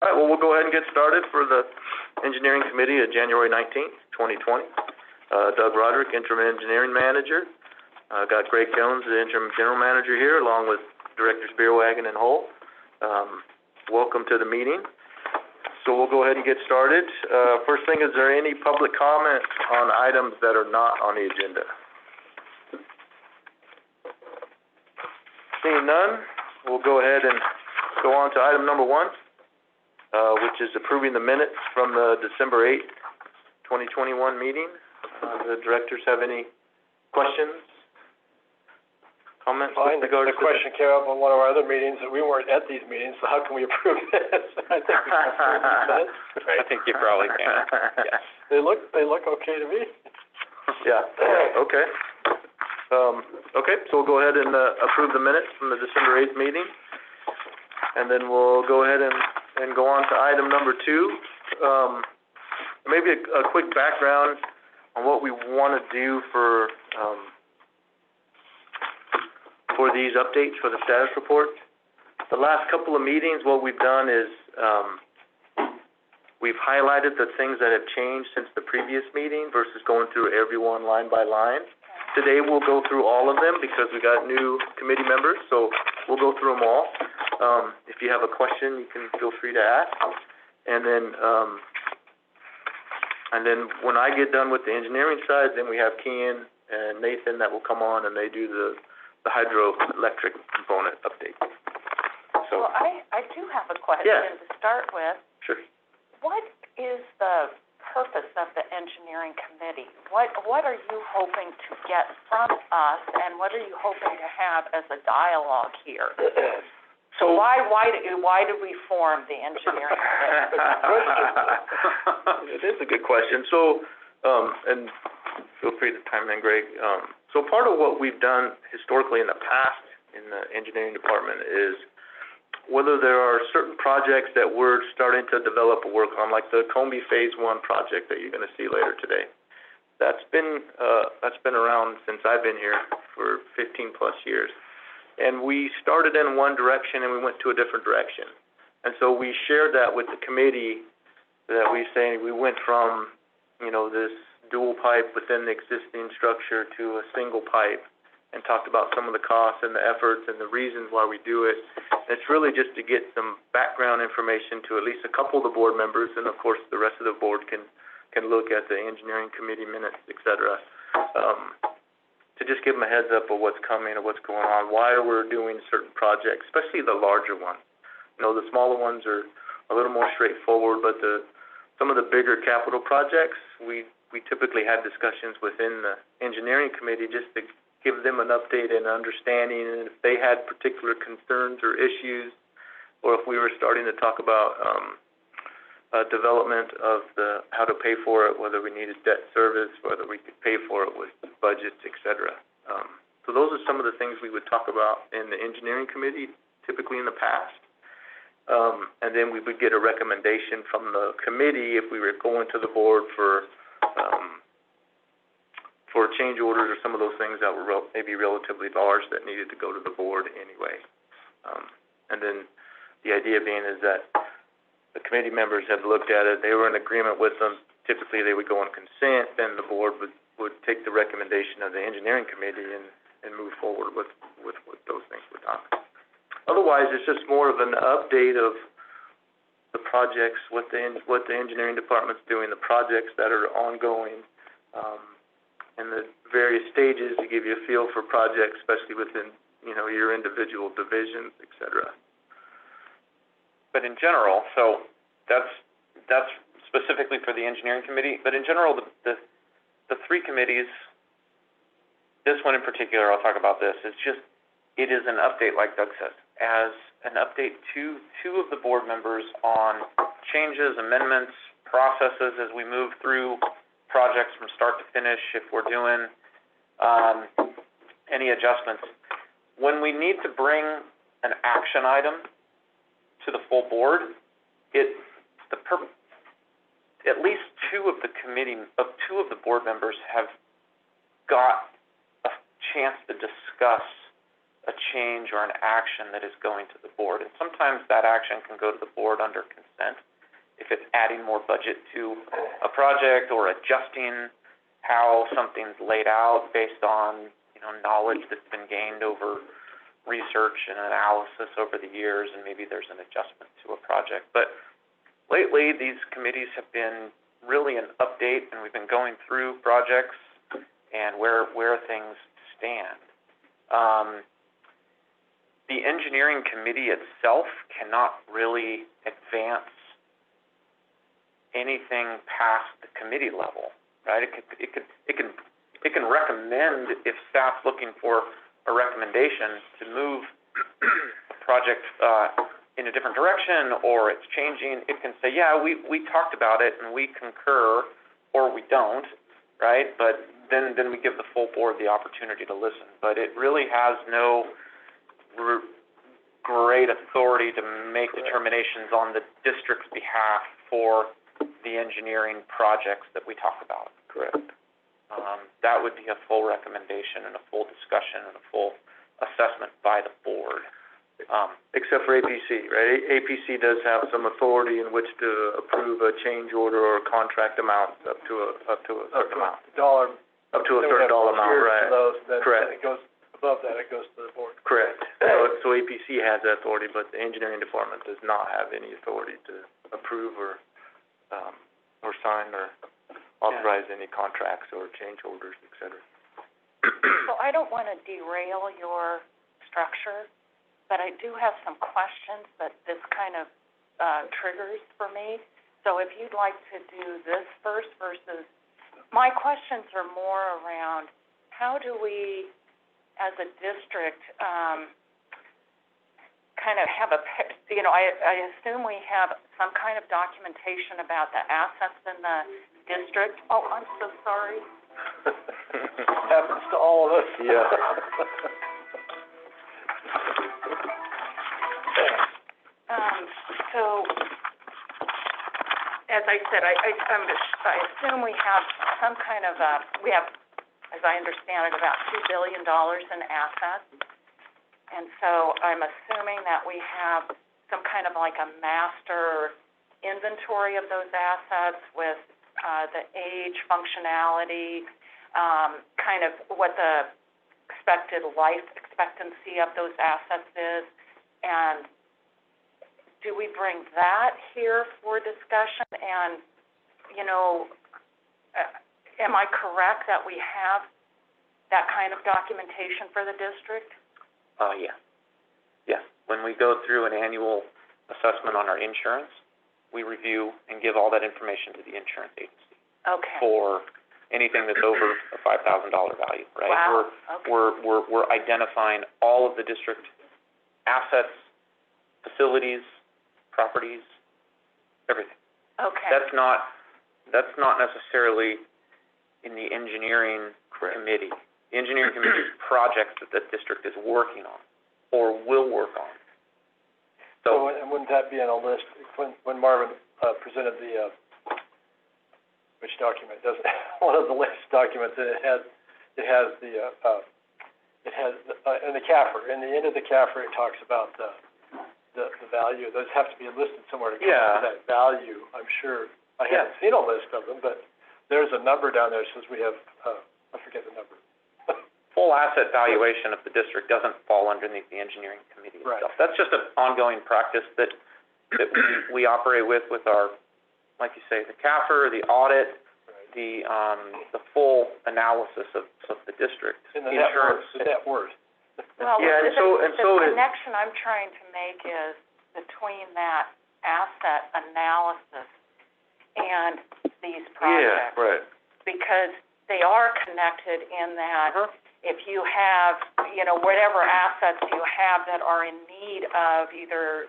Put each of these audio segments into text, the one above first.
All right, well, we'll go ahead and get started for the Engineering Committee of January 19th, 2020. Doug Roderick, Interim Engineering Manager. Got Greg Jones, the Interim General Manager here, along with Directors Beerwagen and Hull. Welcome to the meeting. So we'll go ahead and get started. First thing, is there any public comment on items that are not on the agenda? Seeing none, we'll go ahead and go on to item number 1. Which is approving the minutes from the December 8th, 2021 meeting. The directors have any questions, comments? Fine. The question came up on one of our other meetings that we weren't at these meetings, so how can we approve this? I think we can approve this. Right. I think you probably can. Yes. They look okay to me. Yeah. Okay. Okay, so we'll go ahead and approve the minutes from the December 8th meeting. And then we'll go ahead and go on to item number 2. Maybe a quick background on what we want to do for these updates for the status report. The last couple of meetings, what we've done is we've highlighted the things that have changed since the previous meeting versus going through everyone line by line. Today we'll go through all of them because we got new committee members, so we'll go through them all. If you have a question, you can feel free to ask. And then when I get done with the engineering side, then we have Kean and Nathan that will come on and they do the hydroelectric component update. So, well, I do have a question to start with. Sure. What is the purpose of the engineering committee? What are you hoping to get from us, and what are you hoping to have as a dialogue here? So why did we form the engineering committee? It is a good question. So, and feel free to chime in, Greg. So part of what we've done historically in the past in the engineering department is whether there are certain projects that we're starting to develop or work on, like the Combi Phase 1 project that you're going to see later today. That's been around since I've been here for 15 plus years. And we started in one direction and we went to a different direction. And so we shared that with the committee that we went from, this dual pipe within the existing structure to a single pipe, and talked about some of the costs and the efforts and the reasons why we do it. And it's really just to get some background information to at least a couple of the board members, and of course the rest of the board can look at the engineering committee minutes, et cetera, to just give them a heads up of what's coming or what's going on, why we're doing certain projects, especially the larger ones. The smaller ones are a little more straightforward, but some of the bigger capital projects, we typically had discussions within the engineering committee just to give them an update and understanding, and if they had particular concerns or issues, or if we were starting to talk about development of how to pay for it, whether we needed debt service, whether we could pay for it with budgets, et cetera. So those are some of the things we would talk about in the engineering committee, typically in the past. And then we would get a recommendation from the committee if we were going to the board for change orders or some of those things that were maybe relatively large that needed to go to the board anyway. And then the idea being is that the committee members have looked at it, they were in agreement with them. Typically they would go on consent, then the board would take the recommendation of the engineering committee and move forward with those things we're talking. Otherwise, it's just more of an update of the projects, what the engineering department's doing, the projects that are ongoing, and the various stages to give you a feel for projects, especially within, your individual divisions, et cetera. But in general, so that's specifically for the engineering committee, but in general, the three committees, this one in particular, I'll talk about this, it is an update, like Doug says, as an update to two of the board members on changes, amendments, processes as we move through projects from start to finish, if we're doing any adjustments. When we need to bring an action item to the full board, at least two of the board members have got a chance to discuss a change or an action that is going to the board. And sometimes that action can go to the board under consent, if it's adding more budget to a project or adjusting how something's laid out based on, knowledge that's been gained over research and analysis over the years, and maybe there's an adjustment to a project. But lately, these committees have been really an update, and we've been going through projects and where things stand. The engineering committee itself cannot really advance anything past the committee level, right? It can recommend, if staff's looking for a recommendation to move a project in a different direction, or it's changing, it can say, yeah, we talked about it and we concur, or we don't, right? But then we give the full board the opportunity to listen. But it really has no great authority to make determinations on the district's behalf for the engineering projects that we talk about. Correct. That would be a full recommendation and a full discussion and a full assessment by the board. Except for APC, right? APC does have some authority in which to approve a change order or contract amount up to a certain amount. Up to a certain dollar amount, right? Correct. It goes above that, it goes to the board. Correct. So APC has that authority, but the engineering department does not have any authority to approve or sign or authorize any contracts or change orders, et cetera. So I don't want to derail your structure, but I do have some questions that this kind of triggers for me. So if you'd like to do this first versus, my questions are more around how do we, as a district, kind of have I assume we have some kind of documentation about the assets in the district. Oh, I'm so sorry. Happens to all of us. Yeah. So, as I said, I assume we have some kind of, we have, as I understand it, about $2 billion in assets. And so I'm assuming that we have some kind of like a master inventory of those assets with the age, functionality, kind of what the expected life expectancy of those assets is. And do we bring that here for discussion? And, am I correct that we have that kind of documentation for the district? Yeah. Yes. When we go through an annual assessment on our insurance, we review and give all that information to the insurance agency. Okay. For anything that's over a $5,000 value, right? Wow. We're identifying all of the district assets, facilities, properties, everything. Okay. That's not necessarily in the engineering committee. The engineering committee is projects that the district is working on or will work on. So and wouldn't that be on a list, when Marvin presented the, which document, doesn't, one of the list documents, and it has in the CAFR, in the end of the CAFR, it talks about the value. Those have to be listed somewhere to come up with that value, I'm sure. I haven't seen a list of them, but there's a number down there that says we have, I forget the number. Full asset valuation of the district doesn't fall underneath the engineering committee itself. Right. That's just an ongoing practice that we operate with our, like you say, the CAFR, the audit, the full analysis of the district. And the net worth. Well, yeah, the connection I'm trying to make is between that asset analysis and these projects. Yeah, right. Because they are connected in that if you have, whatever assets you have that are in need of either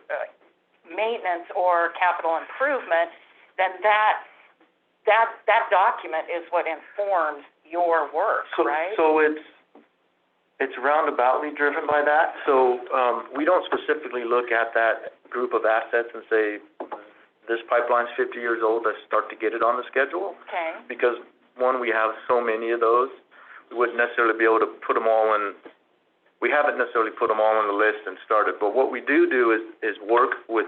maintenance or capital improvement, then that document is what informs your work, right? So it's roundaboutly driven by that. So we don't specifically look at that group of assets and say, this pipeline's 50 years old, let's start to get it on the schedule. Okay. Because, one, we have so many of those, we wouldn't necessarily be able to put them all in we haven't necessarily put them all on the list and started, but what we do is work with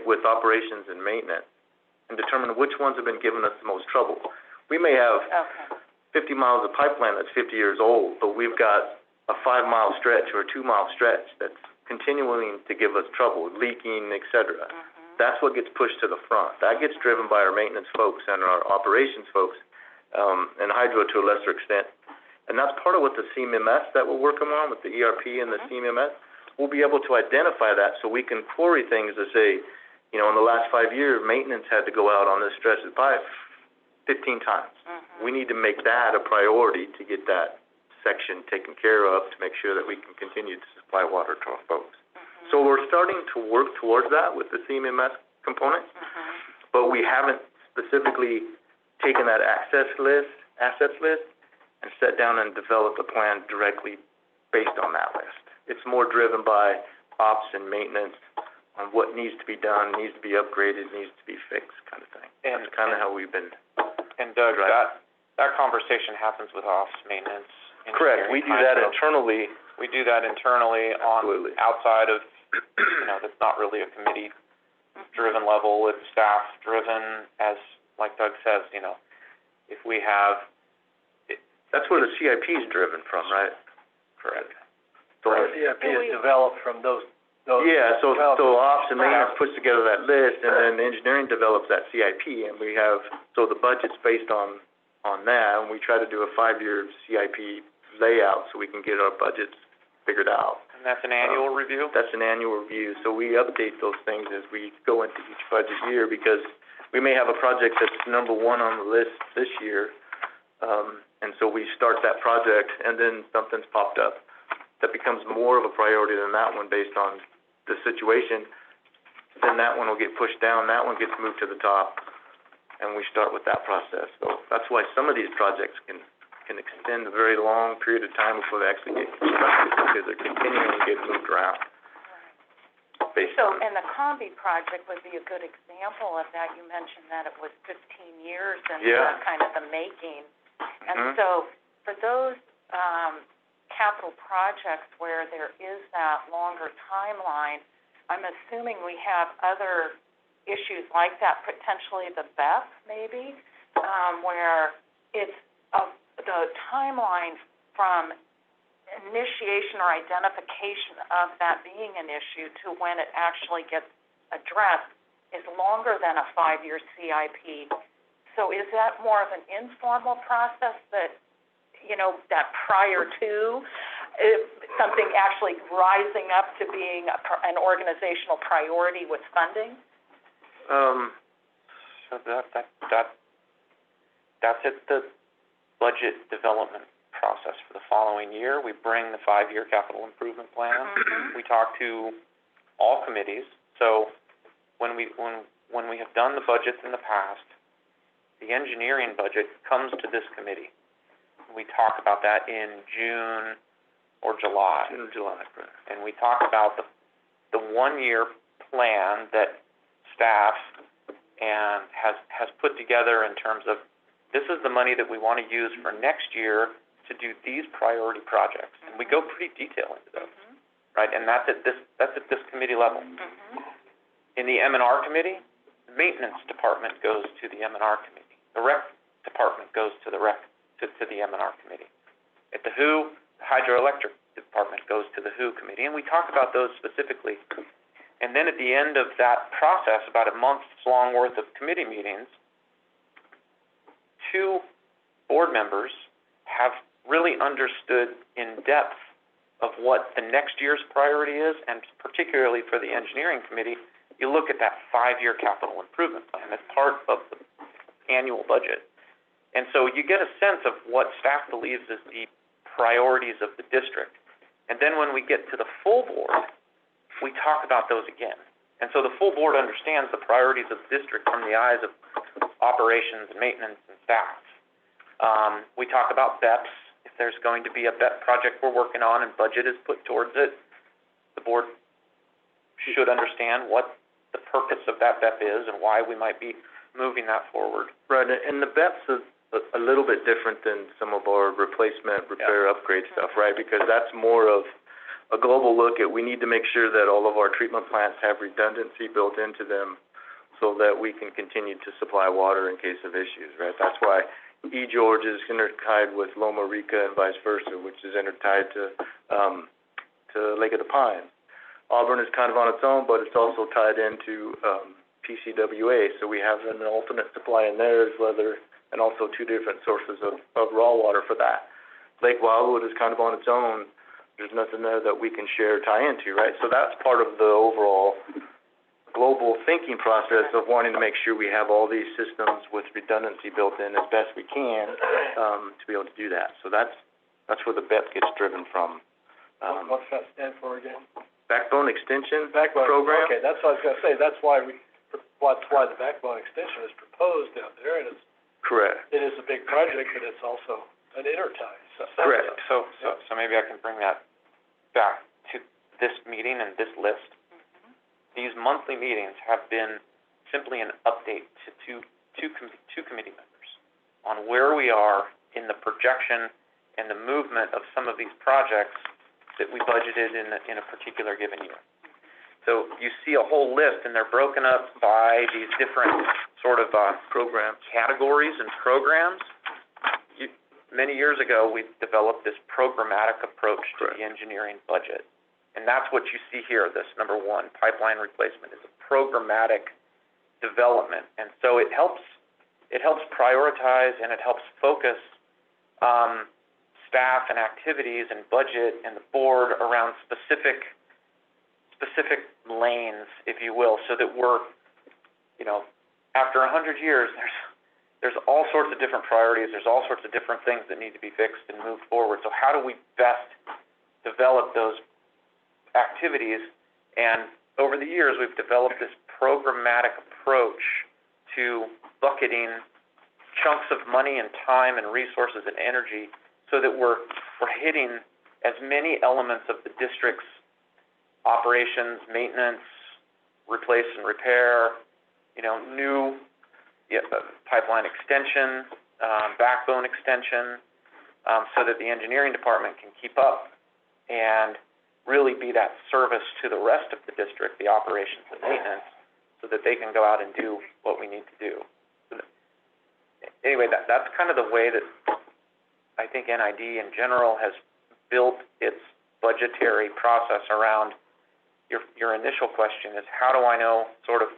with operations and maintenance and determine which ones have been giving us the most trouble. We may have 50 miles of pipeline that's 50 years old, but we've got a 5-mile stretch or a 2-mile stretch that's continuing to give us trouble, leaking, et cetera. That's what gets pushed to the front. That gets driven by our maintenance folks and our operations folks, and hydro to a lesser extent. And that's part of what the CMMS that we're working on with the ERP and the CMMS, we'll be able to identify that so we can query things to say, you know, in the last 5 years, maintenance had to go out on this stretch of pipe 15 times. We need to make that a priority to get that section taken care of to make sure that we can continue to supply water to our folks. So we're starting to work towards that with the CMMS component, but we haven't specifically taken that assets list, and sat down and developed a plan directly based on that list. It's more driven by ops and maintenance on what needs to be done, needs to be upgraded, needs to be fixed, kind of thing. And that's kind of how we've been. And Doug, that conversation happens with ops, maintenance, engineering. Correct. We do that internally. We do that internally on outside of, you know, that's not really a committee-driven level. It's staff-driven, as like Doug says, you know, if we have. That's where the CIP is driven from, right? Correct. So the CIP is developed from those. Yeah, so ops and maintenance puts together that list, and then engineering develops that CIP, and we have, so the budget's based on that, and we try to do a 5-year CIP layout so we can get our budgets figured out. And that's an annual review? That's an annual review, so we update those things as we go into each budget year, because we may have a project that's number 1 on the list this year, and so we start that project, and then something's popped up that becomes more of a priority than that one based on the situation. Then that one will get pushed down, that one gets moved to the top, and we start with that process. So that's why some of these projects can extend a very long period of time before they actually get constructed, because they're continuing to get moved around. And the Combi project would be a good example of that. You mentioned that it was 15 years in kind of the making. And so for those capital projects where there is that longer timeline, I'm assuming we have other issues like that, potentially the BEF maybe, where it's the timeline from initiation or identification of that being an issue to when it actually gets addressed is longer than a 5-year CIP. So is that more of an informal process that, you know, that prior to something actually rising up to being an organizational priority with funding? So that's at the budget development process for the following year. We bring the 5-year capital improvement plan. We talk to all committees. So when we have done the budgets in the past, the engineering budget comes to this committee. We talk about that in June or July. And we talk about the 1-year plan that staff and has put together in terms of, this is the money that we want to use for next year to do these priority projects. And we go pretty detailed into those, right? And that's at this committee level. In the M&R committee, the maintenance department goes to the M&R committee. The rec department goes to the M&R committee. At the WHO, the hydroelectric department goes to the WHO committee, and we talk about those specifically. And then at the end of that process, about a month's long worth of committee meetings, 2 board members have really understood in depth of what the next year's priority is, and particularly for the engineering committee, you look at that 5-year capital improvement plan as part of the annual budget. And so you get a sense of what staff believes is the priorities of the district. And then when we get to the full board, we talk about those again. And so the full board understands the priorities of the district from the eyes of operations and maintenance and staff. We talk about BEPs. If there's going to be a BEP project we're working on and budget is put towards it, the board should understand what the purpose of that BEP is and why we might be moving that forward. Right, and the BEP's a little bit different than some of our replacement, repair, upgrade stuff, right? Because that's more of a global look at, we need to make sure that all of our treatment plants have redundancy built into them so that we can continue to supply water in case of issues, right? That's why George is intertied with Loma Rica and vice versa, which is intertied to Lake of the Pines. Auburn is kind of on its own, but it's also tied into PCWA, so we have an alternate supply in there as well, and also two different sources of raw water for that. Lake Wildwood is kind of on its own. There's nothing there that we can share or tie into, right? So that's part of the overall global thinking process of wanting to make sure we have all these systems with redundancy built in as best we can to be able to do that. So that's where the BEP gets driven from. What's that stand for again? Backbone Extension Backbone Program. Okay, that's what I was going to say. That's why the Backbone Extension is proposed down there, and Correct. it is a big project, but it's also an intertie. Correct. So maybe I can bring that back to this meeting and this list. These monthly meetings have been simply an update to two committee members on where we are in the projection and the movement of some of these projects that we budgeted in a particular given year. So you see a whole list, and they're broken up by these different sort of program categories and programs. Many years ago, we developed this programmatic approach to the engineering budget. And that's what you see here, this number one, pipeline replacement, is a programmatic development. And so it helps prioritize and it helps focus staff and activities and budget and the board around specific lanes, if you will, so that we're, after 100 years, there's all sorts of different priorities, there's all sorts of different things that need to be fixed and moved forward. So how do we best develop those activities? And over the years, we've developed this programmatic approach to bucketing chunks of money and time and resources and energy so that we're hitting as many elements of the district's operations, maintenance, replace and repair, new pipeline extension, backbone extension, so that the engineering department can keep up and really be that service to the rest of the district, the operations and maintenance, so that they can go out and do what we need to do. Anyway, that's kind of the way that I think NID in general has built its budgetary process around your initial question is, how do I know sort of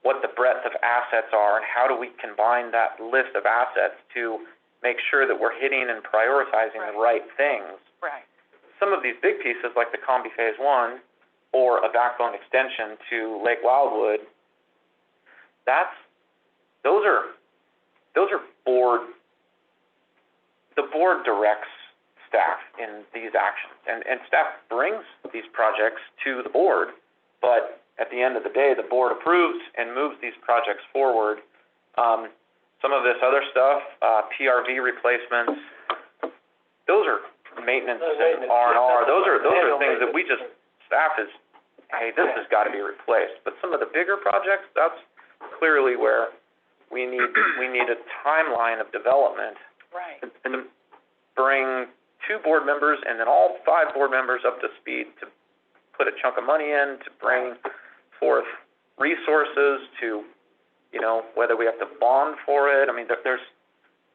what the breadth of assets are, and how do we combine that list of assets to make sure that we're hitting and prioritizing the right things? Right. Some of these big pieces, like the Combi Phase 1 or a backbone extension to Lake Wildwood, those are board. The board directs staff in these actions, and staff brings these projects to the board, but at the end of the day, the board approves and moves these projects forward. Some of this other stuff, PRV replacements, those are maintenance and R&R. Those are things that staff is, hey, this has got to be replaced. But some of the bigger projects, that's clearly where we need a timeline of development. Right. And to bring 2 board members and then all 5 board members up to speed to put a chunk of money in, to bring forth resources, to, whether we have to bond for it. I mean, there's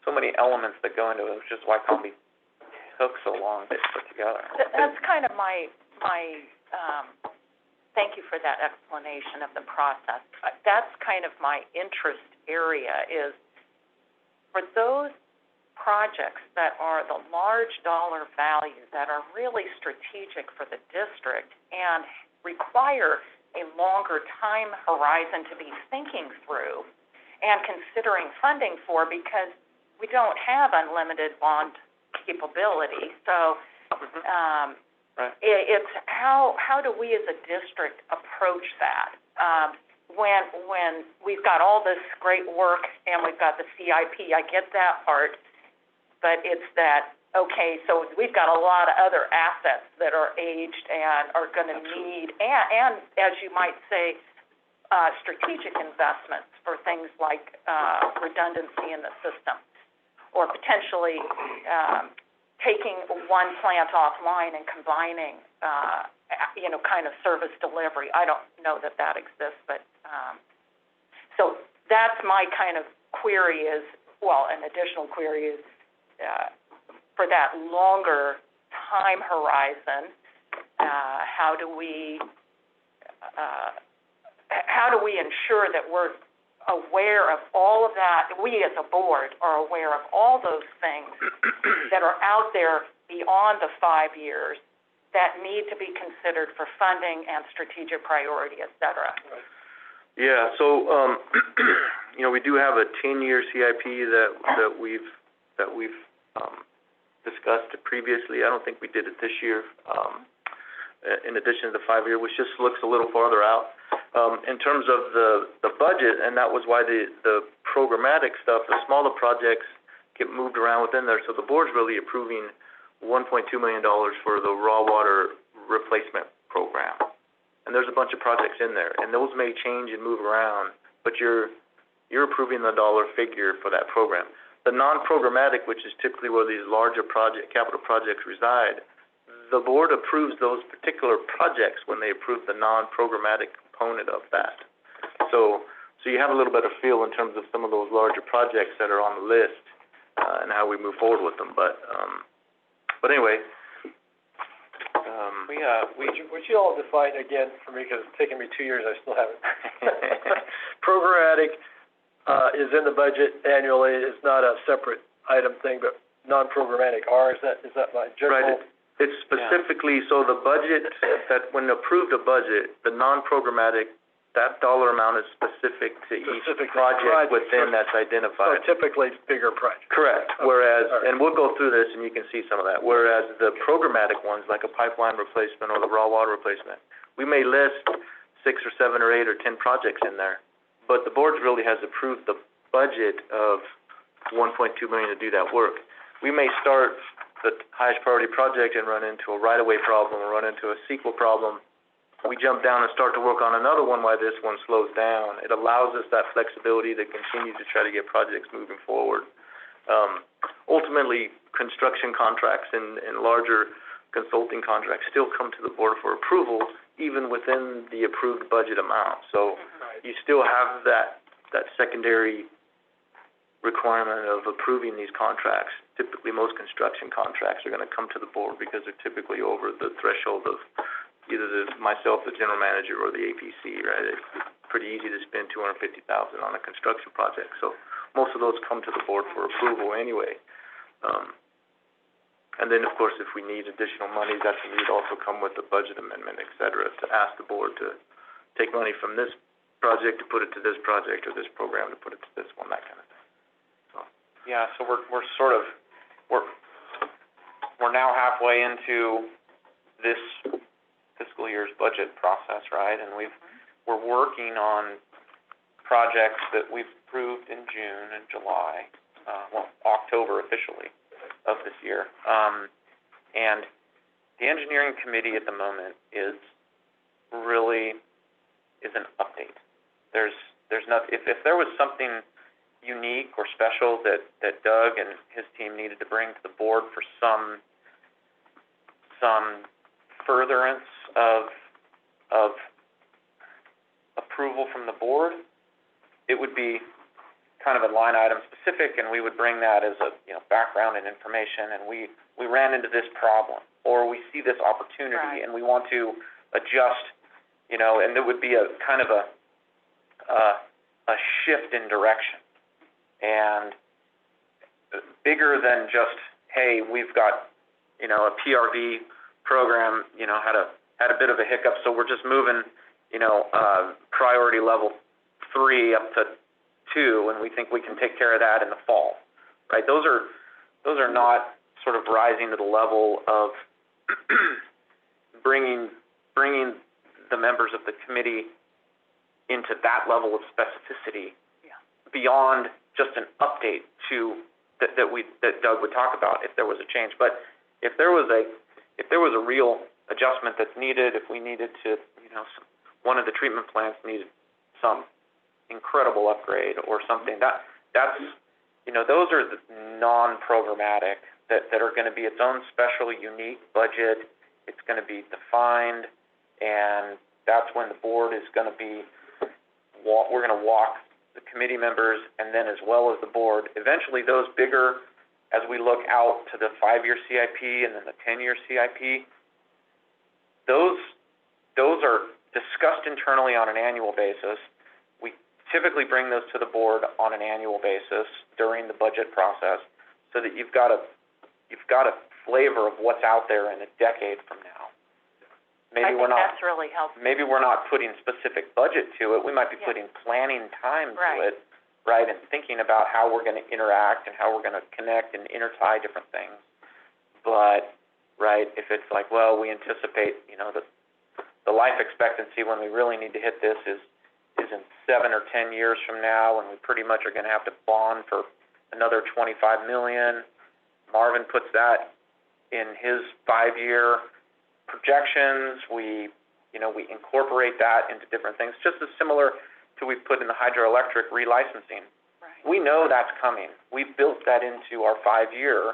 so many elements that go into it, which is why Combi took so long to put together. That's kind of my thank you for that explanation of the process. That's kind of my interest area, is for those projects that are the large dollar value, that are really strategic for the district and require a longer time horizon to be thinking through and considering funding for, because we don't have unlimited bond capability. So Right. It's how do we as a district approach that when we've got all this great work and we've got the CIP. I get that part, but it's that, okay, so we've got a lot of other assets that are aged and are going to need, and as you might say, strategic investments for things like redundancy in the system, or potentially taking one plant offline and combining, kind of service delivery. I don't know that that exists, but, so that's my kind of query is, an additional query is, for that longer time horizon, how do we ensure that we're aware of all of that, we as a board are aware of all those things that are out there beyond the 5 years that need to be considered for funding and strategic priority, et cetera? Yeah, so, we do have a 10-year CIP that we've discussed previously. I don't think we did it this year, in addition to the 5-year, which just looks a little farther out. In terms of the budget, and that was why the programmatic stuff, the smaller projects get moved around within there. So the board's really approving $1.2 million for the raw water replacement program. And there's a bunch of projects in there, and those may change and move around, but you're approving the dollar figure for that program. The non-programmatic, which is typically where these larger capital projects reside, the board approves those particular projects when they approve the non-programmatic component of that. So you have a little bit of feel in terms of some of those larger projects that are on the list, and how we move forward with them. But anyway, would you all define again for me, because it's taken me 2 years, I still haven't. Programmatic is in the budget annually. It's not a separate item thing, but non-programmatic is that my general? Right. It's specifically, so the budget, that when approved a budget, the non-programmatic, that dollar amount is specific to each project within that's identified. So typically bigger projects. Correct. Okay. Whereas, right. And we'll go through this and you can see some of that, whereas the programmatic ones, like a pipeline replacement or the raw water replacement, we may list 6 or 7 or 8 or 10 projects in there, but the board really has approved the budget of $1.2 million to do that work. We may start the highest priority project and run into a right-of-way problem or run into a sequel problem. We jump down and start to work on another one while this one slows down. It allows us that flexibility to continue to try to get projects moving forward. Ultimately, construction contracts and larger consulting contracts still come to the board for approval, even within the approved budget amount. So you still have that secondary requirement of approving these contracts. Typically, most construction contracts are going to come to the board because they're typically over the threshold of either myself, the general manager, or the APC, right? It's pretty easy to spend $250,000 on a construction project. So most of those come to the board for approval anyway. And then, of course, if we need additional money, that need also come with the budget amendment, et cetera, to ask the board to take money from this project to put it to this project or this program to put it to this one, that kind of thing. So. Yeah, so we're now halfway into this fiscal year's budget process, right? And we're working on projects that we've approved in June and July, October officially of this year. And the engineering committee at the moment is an update. There's not, if there was something unique or special that Doug and his team needed to bring to the board for some furtherance of approval from the board, it would be kind of a line item specific, and we would bring that as a background and information, and we ran into this problem, or we see this opportunity, right, and we want to adjust, and there would be a kind of a shift in direction, and bigger than just, hey, we've got a PRV program had a bit of a hiccup, so we're just moving priority level 3 up to 2, and we think we can take care of that in the fall, right? Those are not sort of rising to the level of bringing the members of the committee into that level of specificity beyond just an update to that Doug would talk about if there was a change. But if there was a real adjustment that's needed, if we needed to, one of the treatment plants needed some incredible upgrade or something, that's those are the non-programmatic that are gonna be its own special, unique budget. It's gonna be defined, and that's when the board is gonna be, we're gonna walk the committee members, and then as well as the board, eventually those bigger, as we look out to the 5-year CIP and then the 10-year CIP, those are discussed internally on an annual basis. We typically bring those to the board on an annual basis during the budget process, so that you've got a flavor of what's out there in a decade from now. I think that's really helpful. Maybe we're not putting specific budget to it. We might be putting planning time to it, right, and thinking about how we're going to interact and how we're going to connect and intertie different things. But, right, if it's like, well, we anticipate, the life expectancy when we really need to hit this is in 7 or 10 years from now, and we pretty much are going to have to bond for another $25 million. Marvin puts that in his 5-year projections. We incorporate that into different things, just as similar to we've put in the hydroelectric relicensing. Right. We know that's coming. We've built that into our 5-year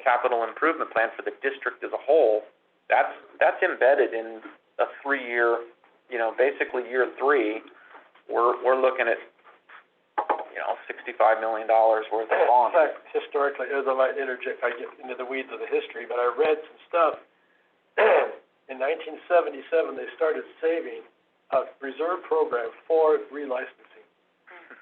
capital improvement plan for the district as a whole. That's embedded in a 3-year, basically year 3. We're looking at $65 million worth of bonds. In fact, historically, as I might interject, I get into the weeds of the history, but I read some stuff. In 1977, they started saving a reserve program for relicensing.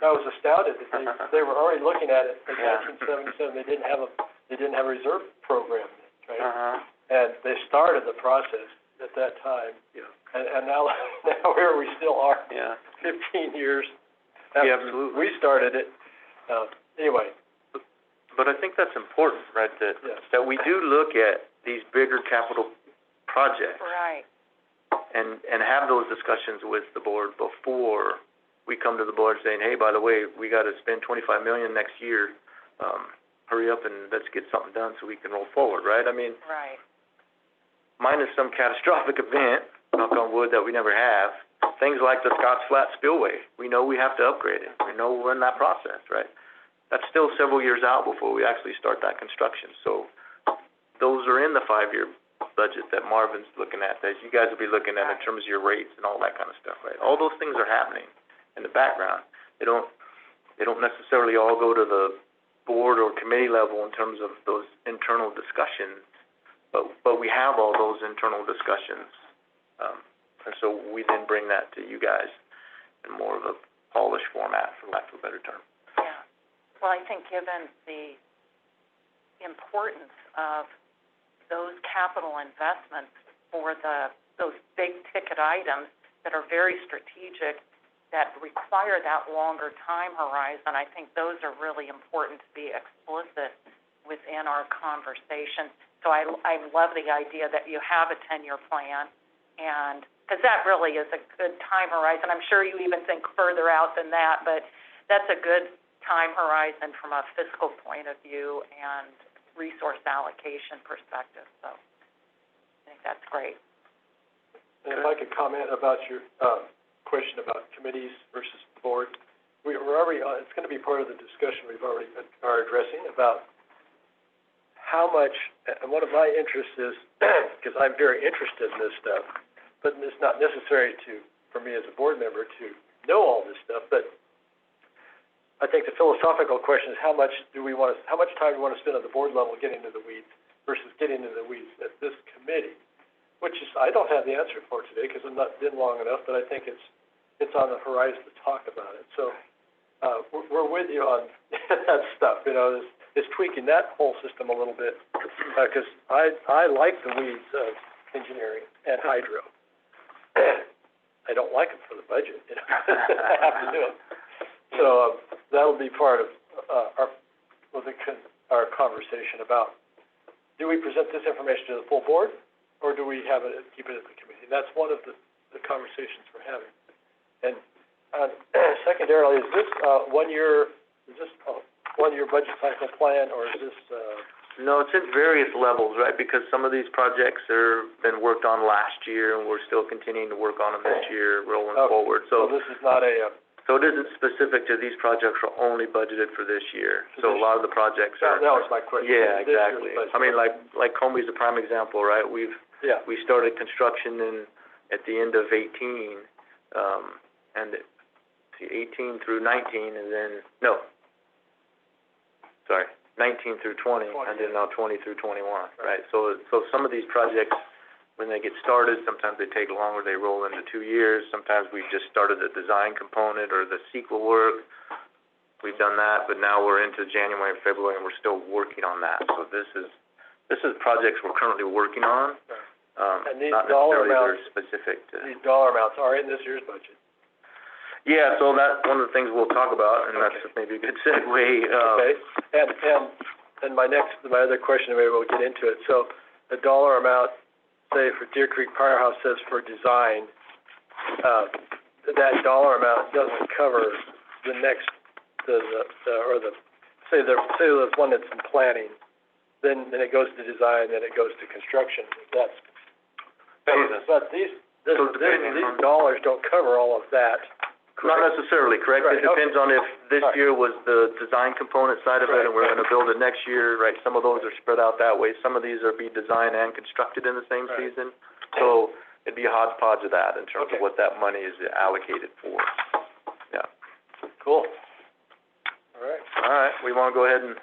I was astounded that they were already looking at it in 1977. They didn't have a reserve program, right? And they started the process at that time. Yeah. And now where we still are. Yeah. 15 years. Absolutely. We started it. Anyway. But I think that's important, right? That we do look at these bigger capital projects. Right. And have those discussions with the board before we come to the board saying, hey, by the way, we got to spend $25 million next year. Hurry up and let's get something done so we can roll forward, right? I mean, minus some catastrophic event, knock on wood, that we never have. Things like the Scotts Flat spillway, we know we have to upgrade it. We know we're in that process, right? That's still several years out before we actually start that construction. So those are in the 5-year budget that Marvin's looking at, that you guys will be looking at in terms of your rates and all that kind of stuff, right? All those things are happening in the background. They don't necessarily all go to the board or committee level in terms of those internal discussions, but we have all those internal discussions. And so we then bring that to you guys in more of a polished format, for lack of a better term. Yeah. Well, I think given the importance of those capital investments for those big ticket items that are very strategic, that require that longer time horizon, I think those are really important to be explicit within our conversation. So I love the idea that you have a 10-year plan, and because that really is a good time horizon. I'm sure you even think further out than that, but that's a good time horizon from a fiscal point of view and resource allocation perspective. So I think that's great. And if I could comment about your question about committees versus the board, we're already it's going to be part of the discussion we've already are addressing about how much. And one of my interests is because I'm very interested in this stuff, but it's not necessary for me as a board member to know all this stuff. But I think the philosophical question is how much time do we want to spend at the board level getting into the weeds versus getting into the weeds at this committee, which is I don't have the answer for today because I'm not been long enough, but I think it's on the horizon to talk about it. So we're with you on that stuff. Is tweaking that whole system a little bit because I like the weeds of engineering and hydro. I don't like it for the budget. I have to do it. So that'll be part of our conversation about do we present this information to the full board or do we keep it at the committee? That's one of the conversations we're having. And secondarily, is this one-year budget cycle plan or is this? No, it's at various levels, right? Because some of these projects are been worked on last year, and we're still continuing to work on them this year, rolling forward. So this is not a So it isn't specific to these projects are only budgeted for this year. So a lot of the projects are. That was my question. Yeah, This year's exactly. budget. I mean, like Comey's a prime example, right? We started construction at the end of 18, and 18 through 19, and then, 19 through 20, and then now 20 through 21, right? So some of these projects, when they get started, sometimes they take longer, they roll into 2 years. Sometimes we just started the design component or the CEQA work. We've done that, but now we're into January, February, and we're still working on that. So this is projects we're currently working on. And these not dollar necessarily amounts, very specific to. these dollar amounts are in this year's budget. Yeah, so that's one of the things we'll talk about, and that's maybe a good segue. Okay, and my other question, maybe we'll get into it. So the dollar amount, say for Deer Creek Firehouse says for design, that dollar amount doesn't cover the next, say there's one that's in planning, then it goes to design, then it goes to construction. That's phases. But these dollars don't cover all of that. Not necessarily, correct? Right, It depends on if this year was the design component side of it, and we're gonna build it next year, right? Some of those are spread out that way. Some of these are be designed and constructed in the same season. So it'd be a hodgepodge of that in terms of what that money is allocated for. Yeah. Cool. All right, we wanna go ahead and,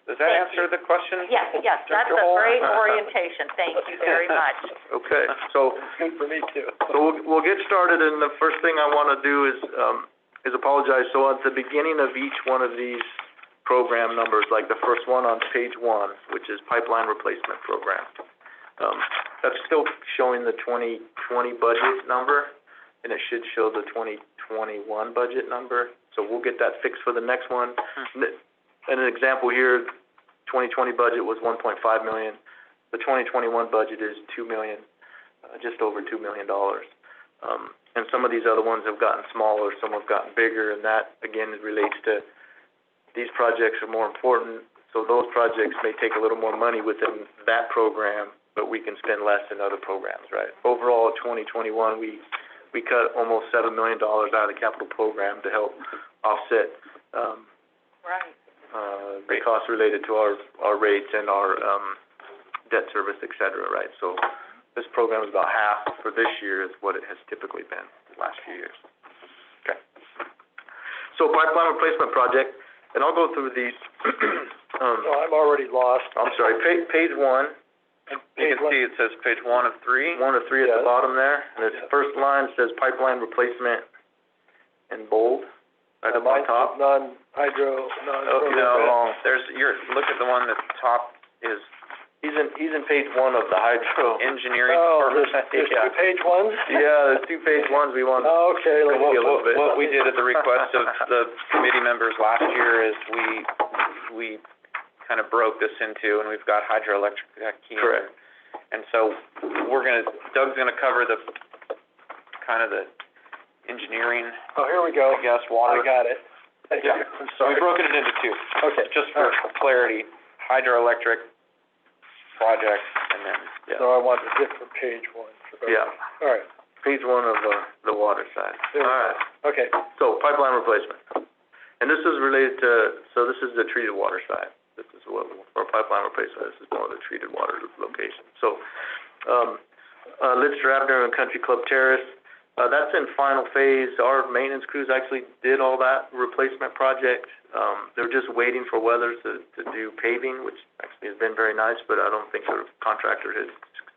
Does that answer the question? Yes, that's a great orientation, thank you very much. okay, so. it's good for me too. So we'll get started, and the first thing I wanna do is apologize. So at the beginning of each one of these program numbers, like the first one on page 1, which is pipeline replacement program, that's still showing the 2020 budget number, and it should show the 2021 budget number. So we'll get that fixed for the next one. And an example here, 2020 budget was 1.5 million. The 2021 budget is $2 million, just over $2 million. And some of these other ones have gotten smaller, some have gotten bigger, and that, again, relates to these projects are more important, so those projects may take a little more money within that program, but we can spend less in other programs, right? Overall, 2021, we cut almost $7 million out of the capital program to help offset, the costs related to our rates and our, debt service, et cetera, right? So this program is about half for this year is what it has typically been the last few years. Okay. So pipeline replacement project, and I'll go through these. I'm already lost. I'm sorry, page 1. You can see it says page 1 of 3. 1 of 3 at the bottom there, and its first line says pipeline replacement in bold, right up on top. Non-hydro, Oh, no, Look at the one at the top is he's in page 1 of the hydro. engineering. Oh, there's two page ones? Yeah, there's 2 page ones we want. Okay, let's see a little bit. What we did at the request of the committee members last year is we kind of broke this into, and we've got hydroelectric key. Correct. And so Doug's gonna cover the engineering, Oh, here we go. I guess, water. I got it. Thank you. Yeah. I'm So sorry. we broke it into 2, Okay. just for clarity, hydroelectric project, and then, So I want a different page 1. Yeah, All right. page 1 of the water side. There we go. All right. Okay. So pipeline replacement, and this is related to. So this is the treated water side. This is what for pipeline replacement. This is more of the treated water location. So, Litster Avenue and Country Club Terrace. That's in final phase. Our maintenance crews actually did all that replacement project. They're just waiting for weather to do paving, which actually has been very nice, but I don't think the contractor has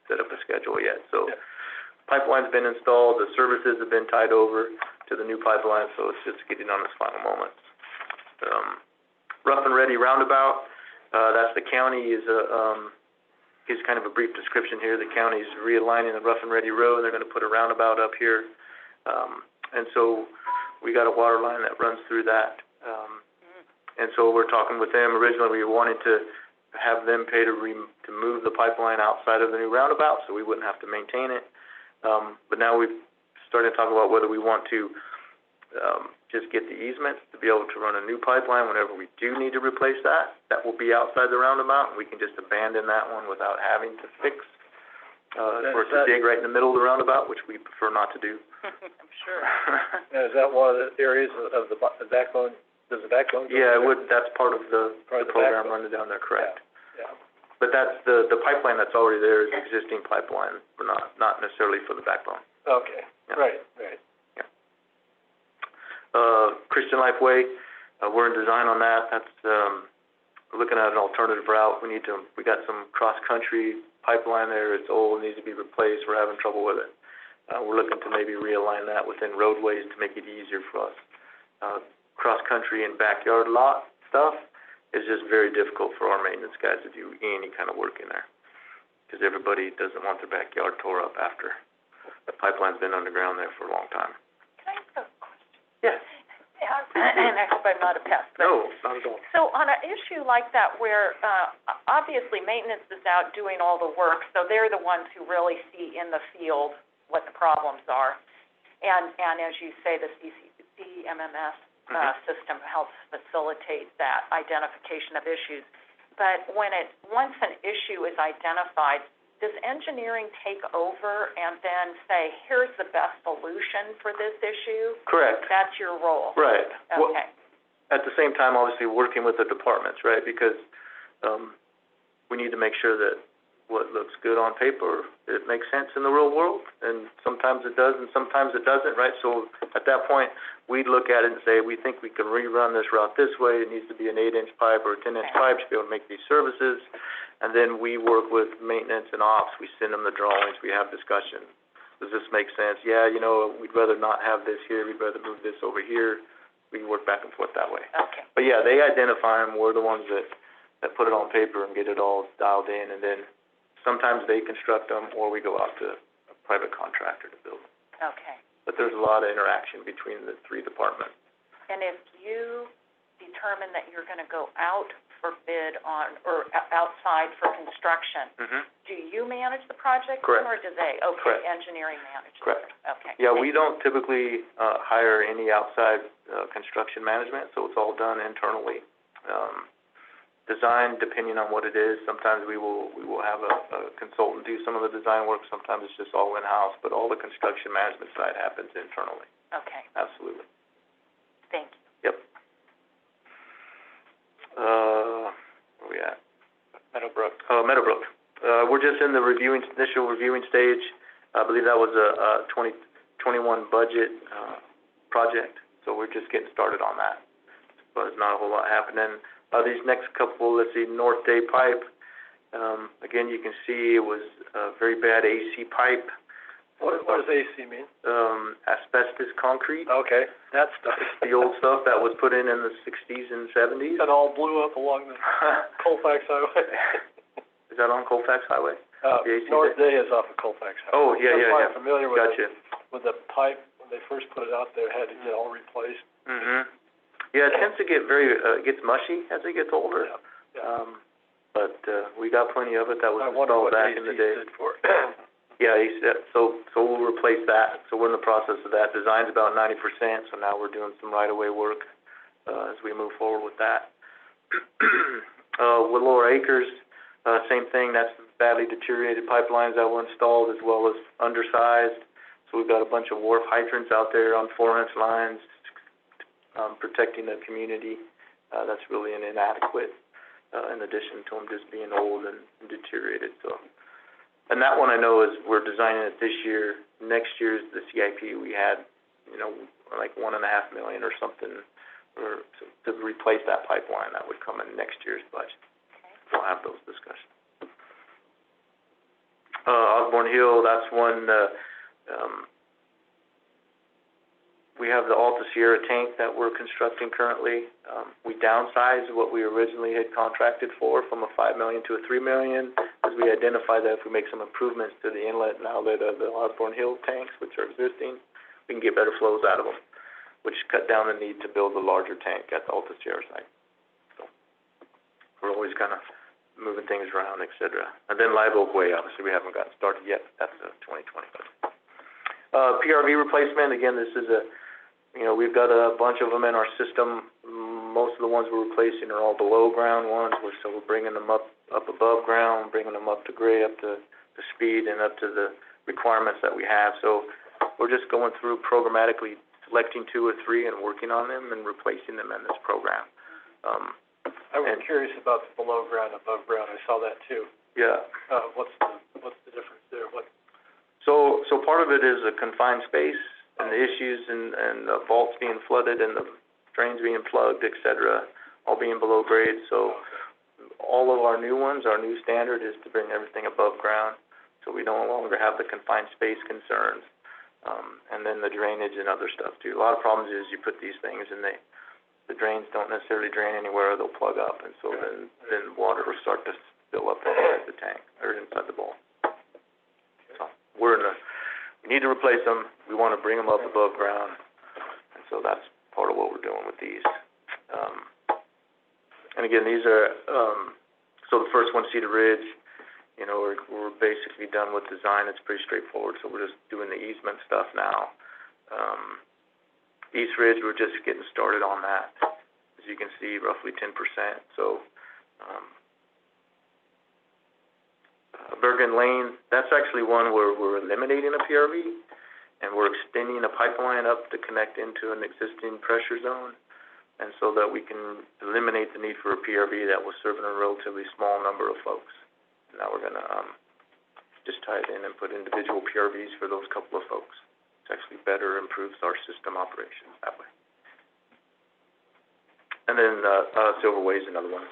set up a schedule yet. So pipeline's been installed, the services have been tied over to the new pipeline, so it's just getting on its final moments. Rough and Ready Roundabout, that's the county here's kind of a brief description here. The county's realigning the Rough and Ready Road. They're gonna put a roundabout up here. And so we got a water line that runs through that. And so we're talking with them. Originally, we wanted to have them pay to move the pipeline outside of the new roundabout, so we wouldn't have to maintain it. But now we've started to talk about whether we want to just get the easement to be able to run a new pipeline whenever we do need to replace that. That will be outside the roundabout, and we can just abandon that one without having to fix, or to dig right in the middle of the roundabout, which we prefer not to do. I'm sure. Now, is that one of the areas of the backbone, does the backbone go? Yeah, it would, that's part of the program backbone. running down there, correct. Yeah. But that's the pipeline that's already there is existing pipeline, but not necessarily for the backbone. Okay, Yeah. right. Christian Life Way, we're in design on that. That's, we're looking at an alternative route. We got some cross-country pipeline there. It's old, needs to be replaced. We're having trouble with it. We're looking to maybe realign that within roadways to make it easier for us. Cross-country and backyard lot stuff is just very difficult for our maintenance guys to do any kind of work in there, because everybody doesn't want their backyard tore up after the pipeline's been underground there for a long time. Can I ask a question? Yeah. And actually, I'm not a pest, but... No, not at all. So on an issue like that where, obviously maintenance is out doing all the work, so they're the ones who really see in the field what the problems are. And as you say, the CMMS system helps facilitate that identification of issues. But once an issue is identified, does engineering take over and then say, here's the best solution for this issue? Correct. That's your role? Right. Well, Okay. at the same time, obviously, working with the departments, right? Because we need to make sure that what looks good on paper, it makes sense in the real world, and sometimes it does and sometimes it doesn't, right? So at that point, we'd look at it and say, we think we can rerun this route this way. It needs to be an 8-inch pipe or a 10-inch pipe to be able to make these services. And then we work with maintenance and ops. We send them the drawings. We have discussion. Does this make sense? Yeah, we'd rather not have this here. We'd rather move this over here. We work back and forth that way. Okay. But yeah, they identify them. We're the ones that put it on paper and get it all dialed in, and then sometimes they construct them, or we go out to a private contractor to build them. Okay. But there's a lot of interaction between the three departments. And if you determine that you're going to go out for bid on, or outside for construction, do you manage the project? Correct. Or do they? Okay. Correct. Engineering manages. Correct. Okay. Yeah, we don't typically hire any outside construction management, so it's all done internally. Design, depending on what it is, sometimes we will have a consultant do some of the design work. Sometimes it's just all in-house, but all the construction management side happens internally. Okay. Absolutely. Thank you. Yep. Where are we at? Meadowbrook. Meadowbrook. We're just in the initial reviewing stage. I believe that was a 2021 budget project, so we're just getting started on that. But there's not a whole lot happening. These next couple, let's see, North Day pipe. Again, you can see it was a very bad AC pipe. What does AC mean? Asbestos concrete. Okay, that stuff. The old stuff that was put in the 60s and 70s. That all blew up along the Colfax Highway. Is that on Colfax Highway? North Day is off of Colfax Highway. Oh, yeah. That's why I'm familiar with Gotcha. with the pipe. When they first put it out there, it had to get all replaced. Yeah, it tends to get gets mushy as it gets older. Yeah. But we got plenty of it that was I wonder installed what back in the day. stood for. Yeah, so we'll replace that. So we're in the process of that. Design's about 90%, so now we're doing some right-of-way work as we move forward with that. With Lower Acres, same thing. That's badly deteriorated pipelines that were installed, as well as undersized. So we've got a bunch of wharf hydrants out there on 4-inch lines, protecting the community. That's really an inadequate, in addition to them just being old and deteriorated. So, and that one I know is we're designing it this year. Next year's the CIP we had, like $1.5 million or something, or to replace that pipeline. That would come in next year's budget. We'll have those discussions. Osborne Hill, that's one. We have the Alta Sierra tank that we're constructing currently. We downsized what we originally had contracted for from a $5 million to a $3 million, as we identified that if we make some improvements to the inlet and outlet of the Osborne Hill tanks, which are existing, we can get better flows out of them, which cut down the need to build a larger tank at the Alta Sierra site. So we're always kind of moving things around, et cetera. And then Live Oak Way, obviously, we haven't gotten started yet. That's a 2020 budget. PRV replacement, again, this is we've got a bunch of them in our system. Most of the ones we're replacing are all below ground ones, so we're bringing them up above ground, bringing them up to grade, up to speed, and up to the requirements that we have. So we're just going through programmatically selecting 2 or 3 and working on them and replacing them in this program. I was curious about the below ground, above ground. I saw that too. Yeah. What's the difference there? So part of it is a confined space and the issues and the vaults being flooded and the drains being plugged, et cetera, all being below grade. So all of our new ones, our new standard is to bring everything above ground, so we no longer have the confined space concerns, and then the drainage and other stuff too. A lot of problems is you put these things and the drains don't necessarily drain anywhere, they'll plug up, and so then water will start to fill up inside the tank, or inside the bowl. So we need to replace them, we want to bring them up above ground, and so that's part of what we're doing with these. And again, these are, so the first one, Cedar Ridge, you know, we're basically done with design, it's pretty straightforward, so we're just doing the easement stuff now. East Ridge, we're just getting started on that, as you can see, roughly 10%, so, Bergen Lane, that's actually one where we're eliminating a PRV, and we're extending a pipeline up to connect into an existing pressure zone, and so that we can eliminate the need for a PRV that was serving a relatively small number of folks. Now we're gonna just tie it in and put individual PRVs for those couple of folks. It actually better improves our system operations that way. And then Silverway's another one.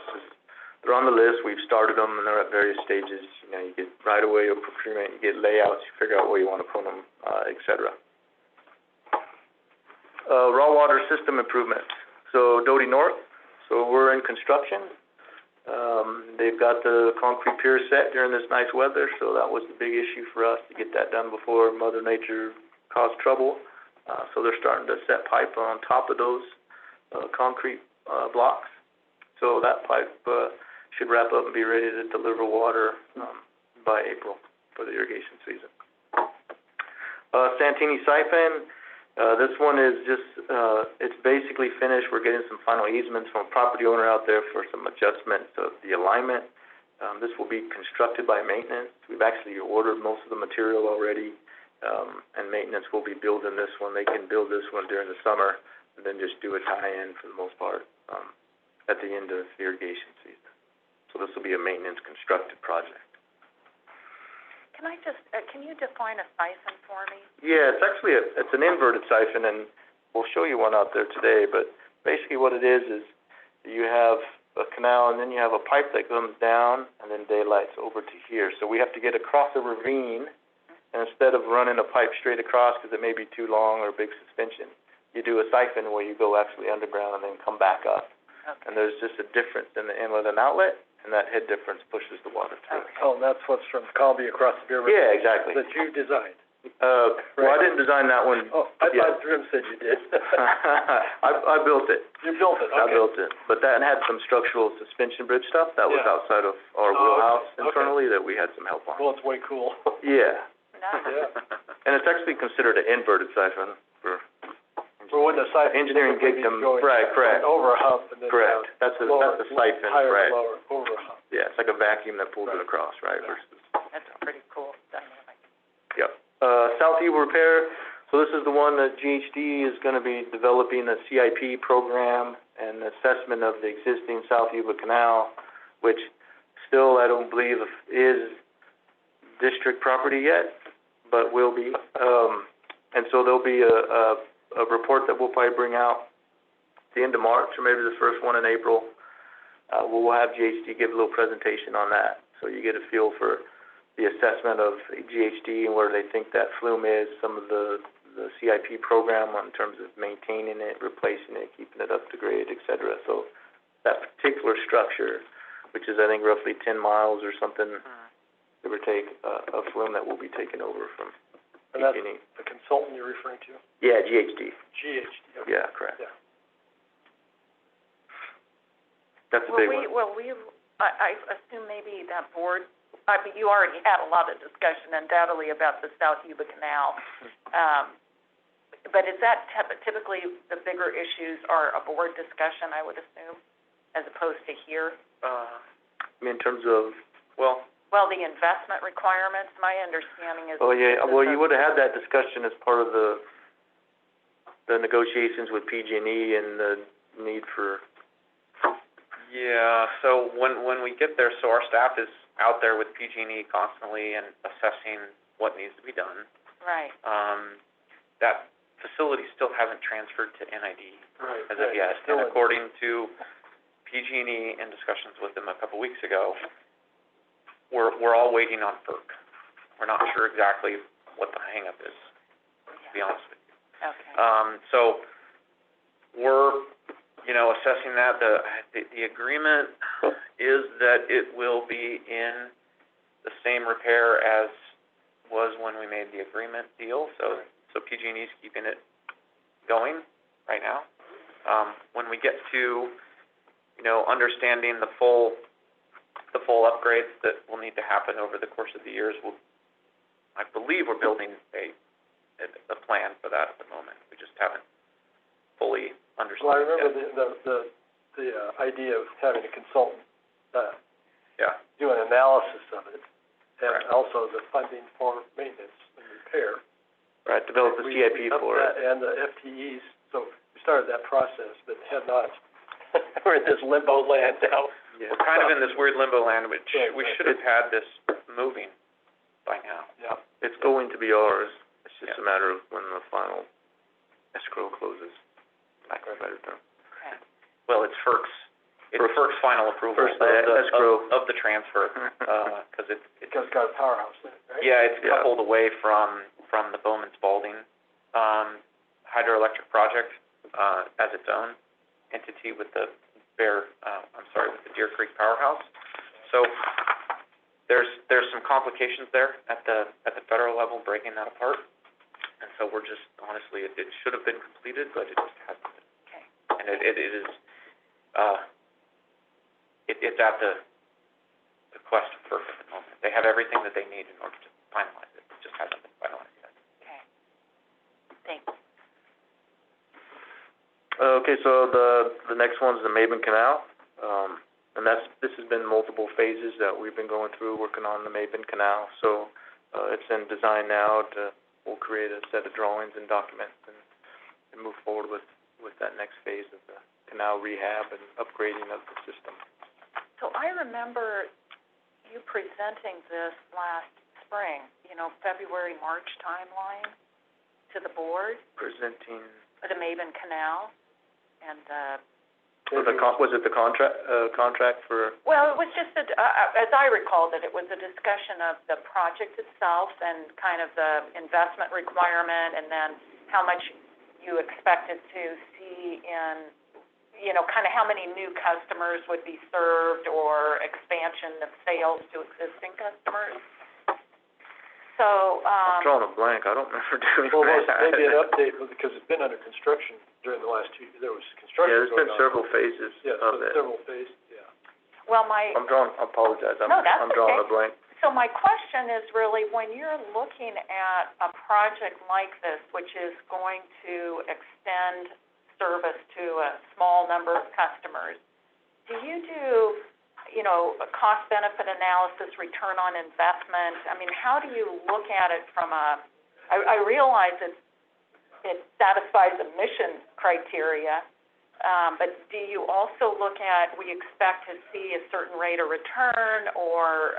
They're on the list, we've started them, and they're at various stages. You know, you get right-of-way or procurement, you get layouts, you figure out where you want to put them, et cetera. Raw water system improvements. So Doty North, so we're in construction. They've got the concrete pier set during this nice weather, so that was the big issue for us to get that done before Mother Nature caused trouble. So they're starting to set pipe on top of those concrete blocks. So that pipe should wrap up and be ready to deliver water by April for the irrigation season. Santini Siphon, this one is just, it's basically finished. We're getting some final easements from a property owner out there for some adjustments of the alignment. This will be constructed by maintenance. We've actually ordered most of the material already, and maintenance will be building this one. They can build this one during the summer and then just do a tie-in for the most part at the end of the irrigation season. So this will be a maintenance constructed project. Can I just, can you define a siphon for me? Yeah, it's actually it's an inverted siphon, and we'll show you one out there today, but basically what it is you have a canal, and then you have a pipe that comes down, and then daylight's over to here. So we have to get across a ravine, and instead of running a pipe straight across because it may be too long or a big suspension, you do a siphon where you go actually underground and then come back up. Okay. And there's just a difference in the inlet and outlet, and that head difference pushes the water through. Oh, and that's what's from Colby across the Beer River? Yeah, exactly. That you designed? Well, I didn't design that one. Oh, I thought Jim said you did. I built it. You built it, okay. I built it. But that had some structural suspension bridge stuff that was outside of our wheelhouse internally that we had some help on. Well, it's way cool. Yeah. Nice. Yeah. And it's actually considered an inverted siphon for when the siphon. engineering dictum. Right, correct. Over a hump and then correct. down. That's a siphon, Higher right. and lower, over a hump. Yeah, it's like a vacuum that pulls it across, right? Yeah. Versus. That's pretty cool dynamic. Yep. South Yuba Repair, so this is the one that GHD is going to be developing a CIP program and assessment of the existing South Yuba Canal, which still I don't believe is district property yet, but will be. And so there'll be a report that we'll probably bring out at the end of March or maybe the first one in April. We'll have GHD give a little presentation on that, so you get a feel for the assessment of GHD and where they think that flume is, some of the CIP program in terms of maintaining it, replacing it, keeping it up to grade, et cetera. So that particular structure, which is I think roughly 10 miles or something, give or take, a flume that will be taken over from And that's PG&E. the consultant you're referring to? Yeah, GHD. GHD, okay. Yeah, correct. Yeah. That's a big one. I assume maybe that board, I mean, you already had a lot of discussion undoubtedly about the South Yuba Canal. But is that typically the bigger issues are a board discussion, I would assume, as opposed to here? I mean, in terms of, well, Well, the investment requirements, my understanding is. Oh, yeah, well, you would have had that discussion as part of the negotiations with PG&E and the need for... Yeah, so when we get there, so our staff is out there with PG&E constantly and assessing what needs to be done. Right. That facility still hasn't transferred to NID Right. as of yet, Still and according to PG&E in discussions with them a couple weeks ago, we're all waiting on FERC. We're not sure exactly what the hang-up is, to be honest with you. Okay. So we're, assessing that. The agreement is that it will be in the same repair as was when we made the agreement deal. So PG&E is keeping it going right now. When we get to, understanding the full upgrades that will need to happen over the course of the years, I believe we're building a plan for that at the moment. We just haven't fully understood. Well, I remember the idea of having a consultant, do an analysis of it, and Right. also the funding for maintenance and repair. Right, develop the CIP for it. And the FTEs, so we started that process, but have not, we're in this limbo land now. Yeah. We're kind of in this weird limbo land, which Right, we right. should have had this moving by now. Yeah. It's going to be ours. It's just Yeah. a matter of when the final escrow closes, lack of a better term. Okay. Well, it's FERC's final approval First, of escrow. the transfer, because it's Because it's got a powerhouse in it, right? yeah, it's Yeah. coupled away from the Bowman Spalding hydroelectric project as its own entity with the Deer Creek Powerhouse. So there's some complications there at the federal level breaking that apart, and so we're just honestly it should have been completed, but it just hasn't been. Okay. And it is it's at the request of FERC at the moment. They have everything that they need in order to finalize it. It just hasn't been finalized yet. Okay. Thanks. Okay, so the next one's the Maben Canal, and this has been multiple phases that we've been going through, working on the Maben Canal. So, it's in design now we'll create a set of drawings and documents and move forward with that next phase of the canal rehab and upgrading of the system. So I remember you presenting this last spring, February, March timeline to the board Presenting, for the Maben Canal, and, was it the contract for? well, it was just as I recall that it was a discussion of the project itself and kind of the investment requirement, and then how much you expected to see in, kind of how many new customers would be served or expansion of sales to existing customers. So, I'm drawing a blank. I don't remember doing Well, that. maybe an update, because it's been under construction during the last 2 years. There was construction Yeah, there's going been on. several phases of it. Several phases, yeah. well, I apologize. No, that's I'm drawing okay. a blank. So my question is really, when you're looking at a project like this, which is going to extend service to a small number of customers, do you do, a cost-benefit analysis, return on investment? I mean, how do you look at it from I realize it satisfies the mission criteria, but do you also look at, we expect to see a certain rate of return or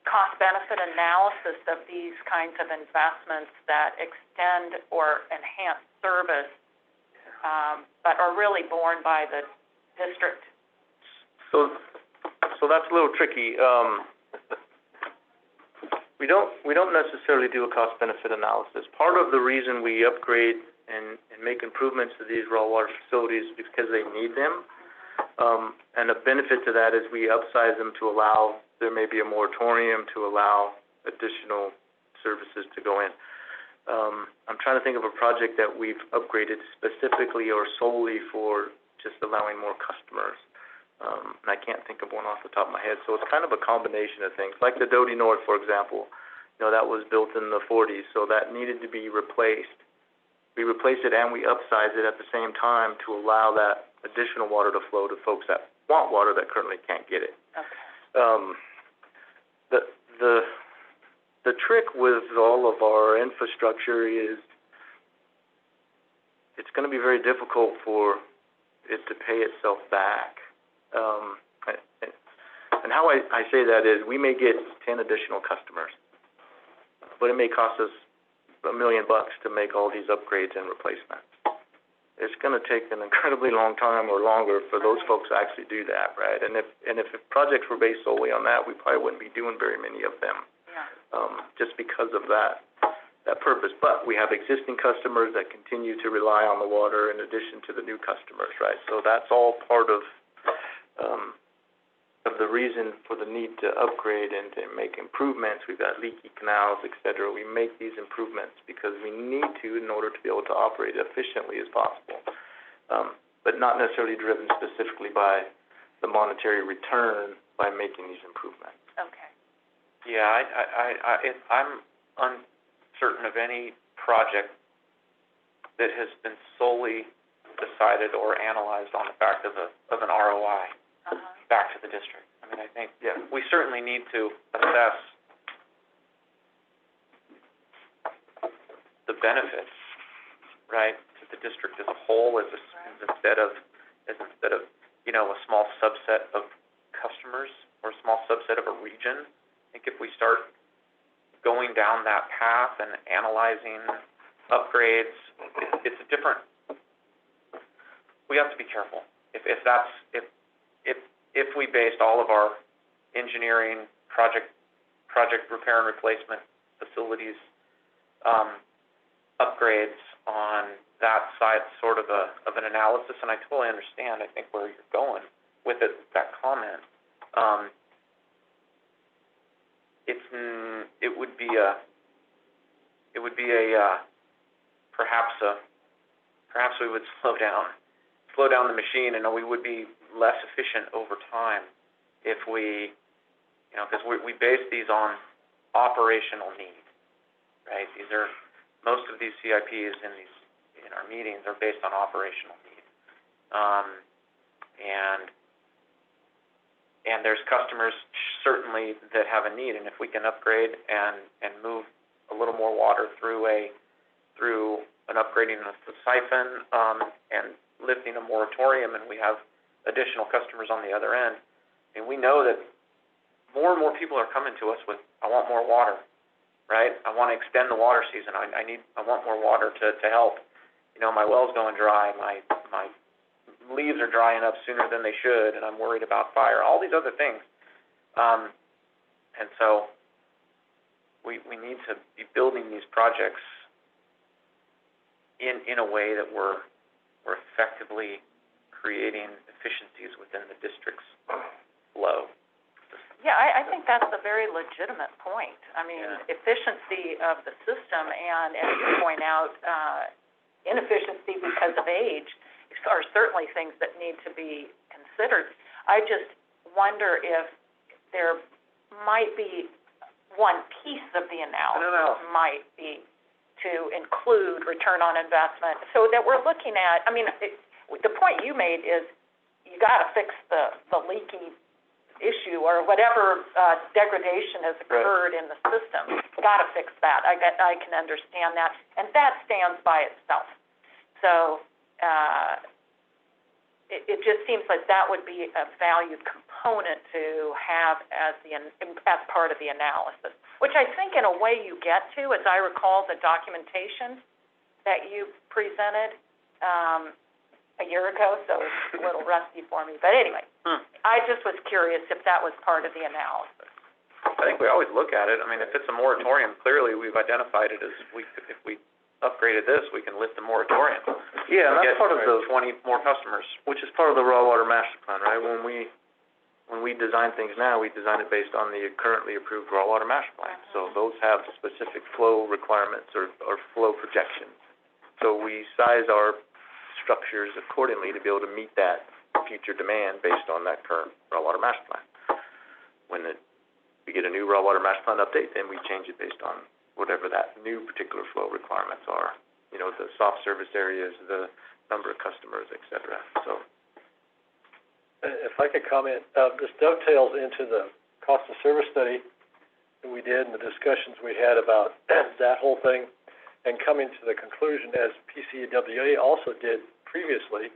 cost-benefit analysis of these kinds of investments that extend or enhance service, but are really borne by the district? So that's a little tricky. We don't necessarily do a cost-benefit analysis. Part of the reason we upgrade and make improvements to these raw water facilities is because they need them. And a benefit to that is we upsize them to allow, there may be a moratorium to allow additional services to go in. I'm trying to think of a project that we've upgraded specifically or solely for just allowing more customers. And I can't think of one off the top of my head. So it's kind of a combination of things. Like the Doty North, for example, that was built in the 40s, so that needed to be replaced. We replace it and we upsize it at the same time to allow that additional water to flow to folks that want water that currently can't get it. Okay. the trick with all of our infrastructure is it's going to be very difficult for it to pay itself back. And how I say that is we may get 10 additional customers, but it may cost us $1 million to make all these upgrades and replacements. It's going to take an incredibly long time or longer for those folks to actually do that, right? And if projects were based solely on that, we probably wouldn't be doing very many of them, just because of that purpose. But we have existing customers that continue to rely on the water in addition to the new customers, right? So that's all part of the reason for the need to upgrade and to make improvements. We've got leaky canals, et cetera. We make these improvements because we need to in order to be able to operate efficiently as possible, but not necessarily driven specifically by the monetary return by making these improvements. Okay. Yeah, I'm uncertain of any project that has been solely decided or analyzed on the fact of an ROI back to the district. I mean, I think we certainly need to assess the benefits, right, to the district as a whole, instead of a small subset of customers or a small subset of a region. I think if we start going down that path and analyzing upgrades, it's a different. We have to be careful. If we based all of our engineering project repair and replacement facilities upgrades on that side sort of an analysis, and I totally understand, I think, where you're going with it, that comment. It would be a perhaps we would slow down the machine, and we would be less efficient over time if we, because we base these on operational need, right? Most of these CIPs in our meetings are based on operational need, and there's customers certainly that have a need, and if we can upgrade and move a little more water through an upgrading of the siphon and lifting a moratorium, and we have additional customers on the other end, and we know that more and more people are coming to us with, I want more water, right? I want to extend the water season. I want more water to help. My well's going dry. My leaves are drying up sooner than they should, and I'm worried about fire. All these other things, and so we need to be building these projects in a way that we're effectively creating efficiencies within the district's flow. Yeah, I think that's a very legitimate point. I mean, efficiency of the system and, as you point out, inefficiency because of age are certainly things that need to be considered. I just wonder if there might be one piece of the analysis might be to include return on investment, so that we're looking at, the point you made is you got to fix the leaky issue or whatever degradation has occurred in the system. Got to fix that. I can understand that, and that stands by itself. So it just seems like that would be a valued component to have as part of the analysis, which I think in a way you get to, as I recall the documentation that you presented a year ago, so it's a little rusty for me. But anyway, I just was curious if that was part of the analysis. I think we always look at it. If it's a moratorium, clearly we've identified it as if we upgraded this, we can lift the moratorium. Yeah, and that's part of the 20 more customers, which is part of the raw water master plan, right? When we design things now, we design it based on the currently approved raw water master plan. So those have specific flow requirements or flow projections. So we size our structures accordingly to be able to meet that future demand based on that current raw water master plan. When we get a new raw water master plan update, then we change it based on whatever that new particular flow requirements are. The soft service areas, the number of customers, et cetera. So, if I could comment, this dovetails into the cost of service study we did and the discussions we had about that whole thing, and coming to the conclusion, as PCWA also did previously,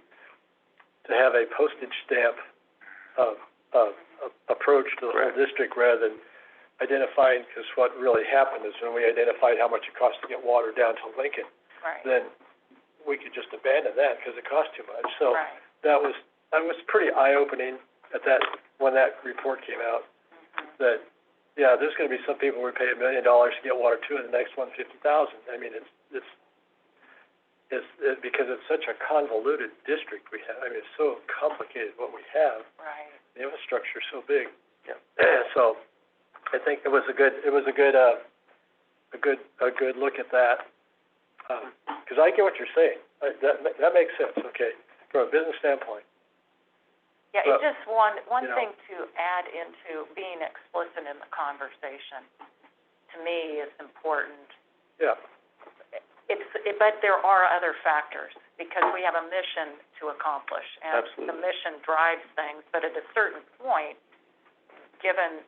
to have a postage stamp approach to the whole district rather than identifying, because what really happened is when we identified how much it cost to get water down to Lincoln, Right. then we could just abandon that because it cost too much. So Right. that was pretty eye-opening at that, when that report came out, that, yeah, there's going to be some people who pay $1 million to get water to, and the next one $50,000. I mean, it's because it's such a convoluted district we have. I mean, it's so complicated what we have. Right. The infrastructure's so big. Yeah. So I think it was a good look at that. Because I get what you're saying. That makes sense. Okay, from a business standpoint. Yeah, But, it's just one you know, thing to add into being explicit in the conversation, to me, is important. Yeah. But there are other factors, because we have a mission to accomplish, and Absolutely. the mission drives things, but at a certain point, given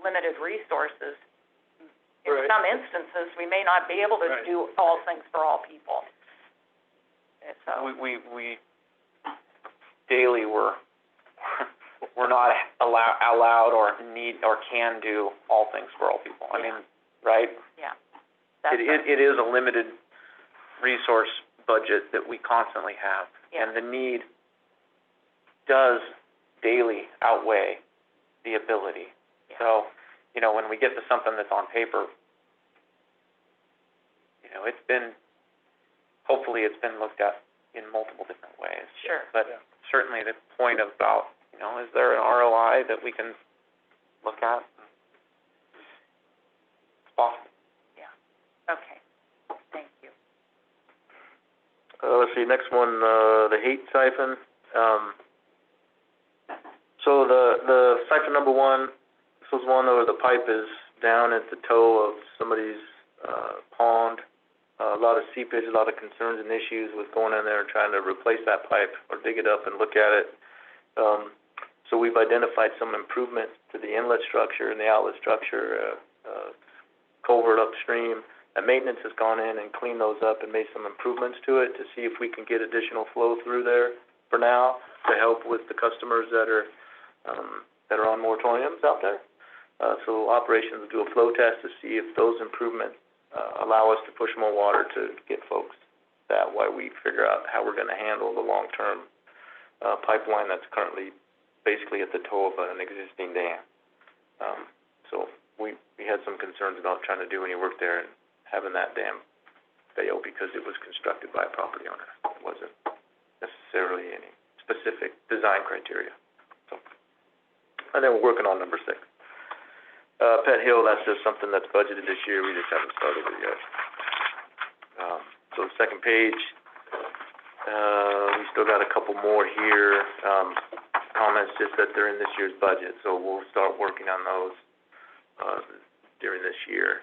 limited resources, in Right. some instances, we may not be able to Right. do all things for all people. And so, We daily we're not allowed or need or can do all things for all people. I mean, right? yeah, that's It is a limited resource budget that we constantly have, Yeah. and the need does daily outweigh the ability. Yeah. So, when we get to something that's on paper, hopefully it's been looked at in multiple different ways. Sure. But Yeah. certainly the point about, is there an ROI that we can look at? It's possible. okay. Thank you. Let's see, next one, the hate siphon. So the siphon number one, this was one where the pipe is down at the toe of somebody's pond. A lot of seepage, a lot of concerns and issues with going in there and trying to replace that pipe or dig it up and look at it. So we've identified some improvements to the inlet structure and the outlet structure, culvert upstream. And maintenance has gone in and cleaned those up and made some improvements to it to see if we can get additional flow through there for now to help with the customers that are on moratoriums out there. So operations will do a flow test to see if those improvements allow us to push more water to get folks. That way we figure out how we're going to handle the long-term pipeline that's currently basically at the toe of an existing dam. So we had some concerns about trying to do any work there and having that dam fail because it was constructed by a property owner. It wasn't necessarily any specific design criteria. So, and then we're working on number 6. Pet Hill, that's just something that's budgeted this year. We just haven't started it yet. So the second page, we still got a couple more here. Comments just that they're in this year's budget, so we'll start working on those during this year.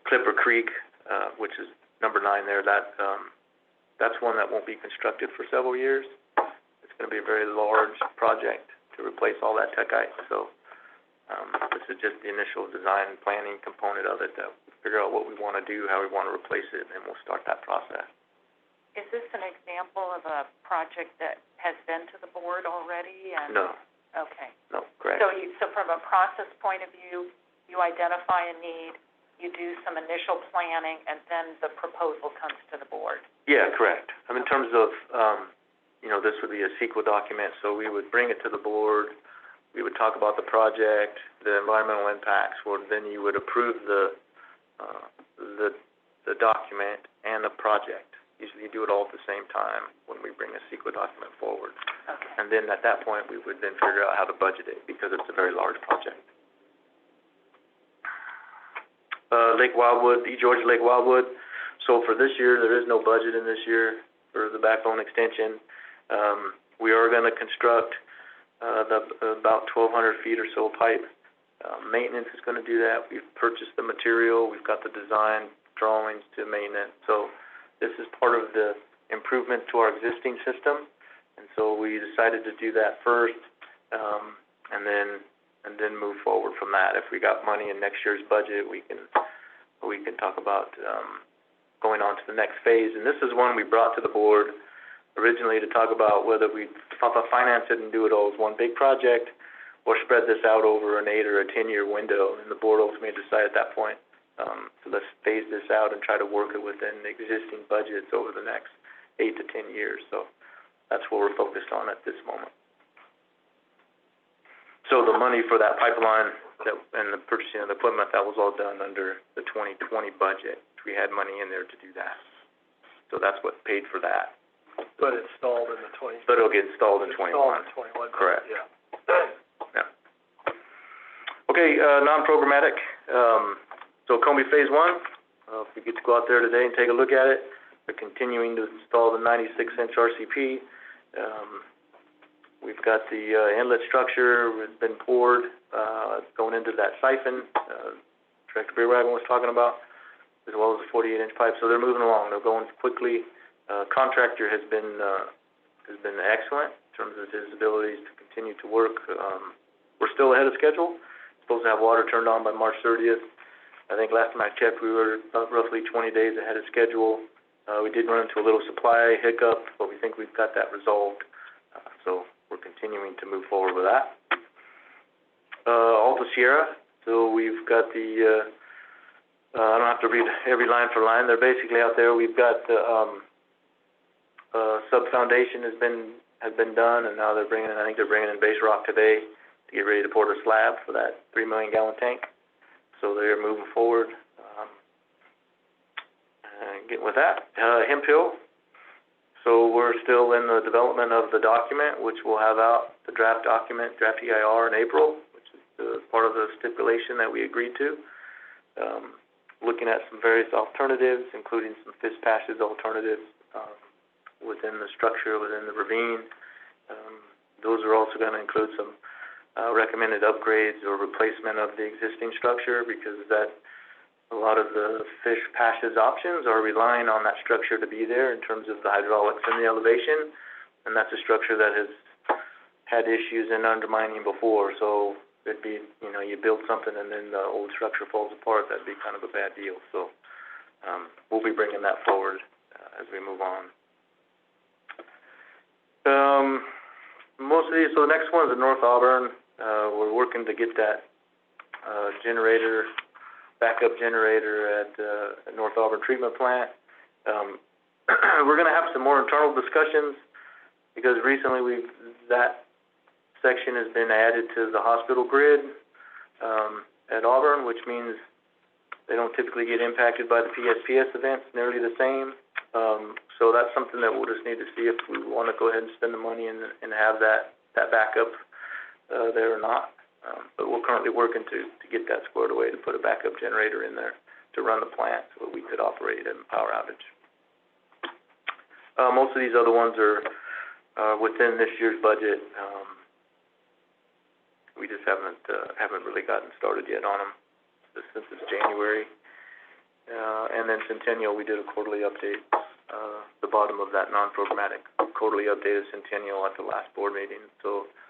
Clipper Creek, which is number 9 there, that's one that won't be constructed for several years. It's going to be a very large project to replace all that techite. So this is just the initial design and planning component of it, that we'll figure out what we want to do, how we want to replace it, and we'll start that process. Is this an example of a project that has been to the board already? No. Okay. No, correct. So from a process point of view, you identify a need, you do some initial planning, and then the proposal comes to the board? Yeah, correct. In terms of, this would be a CEQA document, so we would bring it to the board, we would talk about the project, the environmental impacts, then you would approve the document and the project. Usually you do it all at the same time when we bring a CEQA document forward. Okay. And then at that point, we would then figure out how to budget it, because it's a very large project. Lake Wildwood, Georgia Lake Wildwood. So for this year, there is no budget in this year for the backbone extension. We are going to construct about 1,200 feet or so of pipe. Maintenance is going to do that. We've purchased the material. We've got the design drawings to maintenance. So this is part of the improvement to our existing system. And so we decided to do that first. And then and then move forward from that. If we got money in next year's budget, we can talk about, going on to the next phase. And this is one we brought to the board originally to talk about whether we finance it and do it all as one big project, or spread this out over an 8 or a 10-year window. And the board ultimately decided at that point, so let's phase this out and try to work it within the existing budgets over the next 8 to 10 years. So that's what we're focused on at this moment. So the money for that pipeline and the purchasing of the equipment, that was all done under the 2020 budget. We had money in there to do that. So that's what paid for that. But it's stalled in the But it'll get installed in 21. Installed in 21. Correct. Yeah. Yeah. Okay, non-programmatic. So Combi Phase 1, if we get to go out there today and take a look at it, we're continuing to install the 96-inch RCP. We've got the inlet structure has been poured, going into that siphon, Director Beerwagon was talking about, as well as the 48-inch pipe. So they're moving along. They're going quickly. Contractor has been excellent in terms of his abilities to continue to work. We're still ahead of schedule. Supposed to have water turned on by March 30th. I think last time I checked, we were about roughly 20 days ahead of schedule. We did run into a little supply hiccup, but we think we've got that resolved. So we're continuing to move forward with that. Alta Sierra. So we've got the, I don't have to read every line for line. They're basically out there. We've got the sub foundation has been done, and now they're bringing in, I think they're bringing in base rock today to get ready to pour the slab for that 3 million gallon tank. So they're moving forward. And getting with that, Hemp Hill. So we're still in the development of the document, which we'll have out the draft document, draft EIR in April, which is part of the stipulation that we agreed to. Looking at some various alternatives, including some fish passage alternatives within the structure, within the ravine. Those are also going to include some recommended upgrades or replacement of the existing structure, because a lot of the fish passage options are relying on that structure to be there in terms of the hydraulics and the elevation, and that's a structure that has had issues in undermining before. So it'd be, you build something and then the old structure falls apart. That'd be kind of a bad deal. So we'll be bringing that forward as we move on. Mostly, so the next one is in North Auburn. We're working to get that backup generator at North Auburn Treatment Plant. We're going to have some more internal discussions, because recently that section has been added to the hospital grid at Auburn, which means they don't typically get impacted by the PSPS events nearly the same. So that's something that we'll just need to see if we want to go ahead and spend the money and have that backup there or not. But we're currently working to get that squared away, to put a backup generator in there to run the plant so that we could operate in a power outage. Most of these other ones are within this year's budget. We just haven't really gotten started yet on them since it's January. And then Centennial, we did a quarterly update. The bottom of that non-programmatic quarterly update is Centennial at the last board meeting,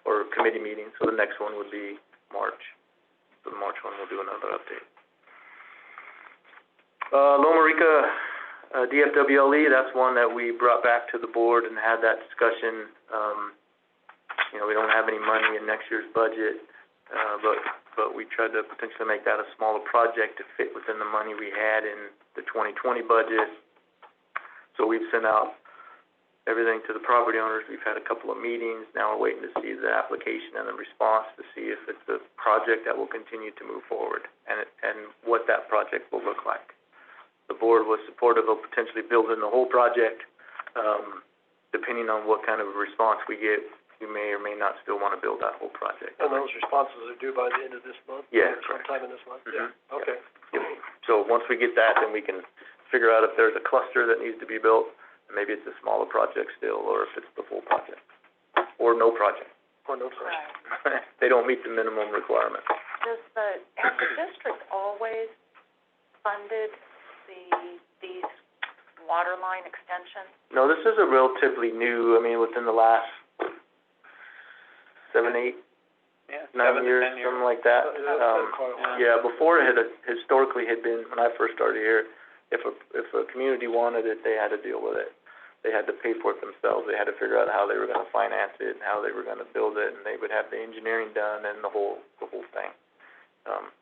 or committee meeting. So the next one would be March. So the March one, we'll do another update. Loma Rica DFWLE, that's one that we brought back to the board and had that discussion. We don't have any money in next year's budget, but we tried to potentially make that a smaller project to fit within the money we had in the 2020 budget. So we've sent out everything to the property owners. We've had a couple of meetings. Now we're waiting to see the application and the response to see if it's a project that will continue to move forward and what that project will look like. The board was supportive of potentially building the whole project. Depending on what kind of a response we get, we may or may not still want to build that whole project. And those responses are due by the end of this month? Yeah, or sometime in this month? Mm-hmm. Yeah, okay. Yep. So once we get that, then we can figure out if there's a cluster that needs to be built. Maybe it's a smaller project still, or if it's the full project, or no project. Or no project. Right. They don't meet the minimum requirements. Has the district always funded these water line extensions? No, this is a relatively new, within the last 7, 8 Yeah, 9 7 to years, 10 years. something like that. Quite a while. Yeah, before it had historically had been, when I first started here, if a community wanted it, they had to deal with it. They had to pay for it themselves. They had to figure out how they were going to finance it and how they were going to build it, and they would have the engineering done and the whole thing.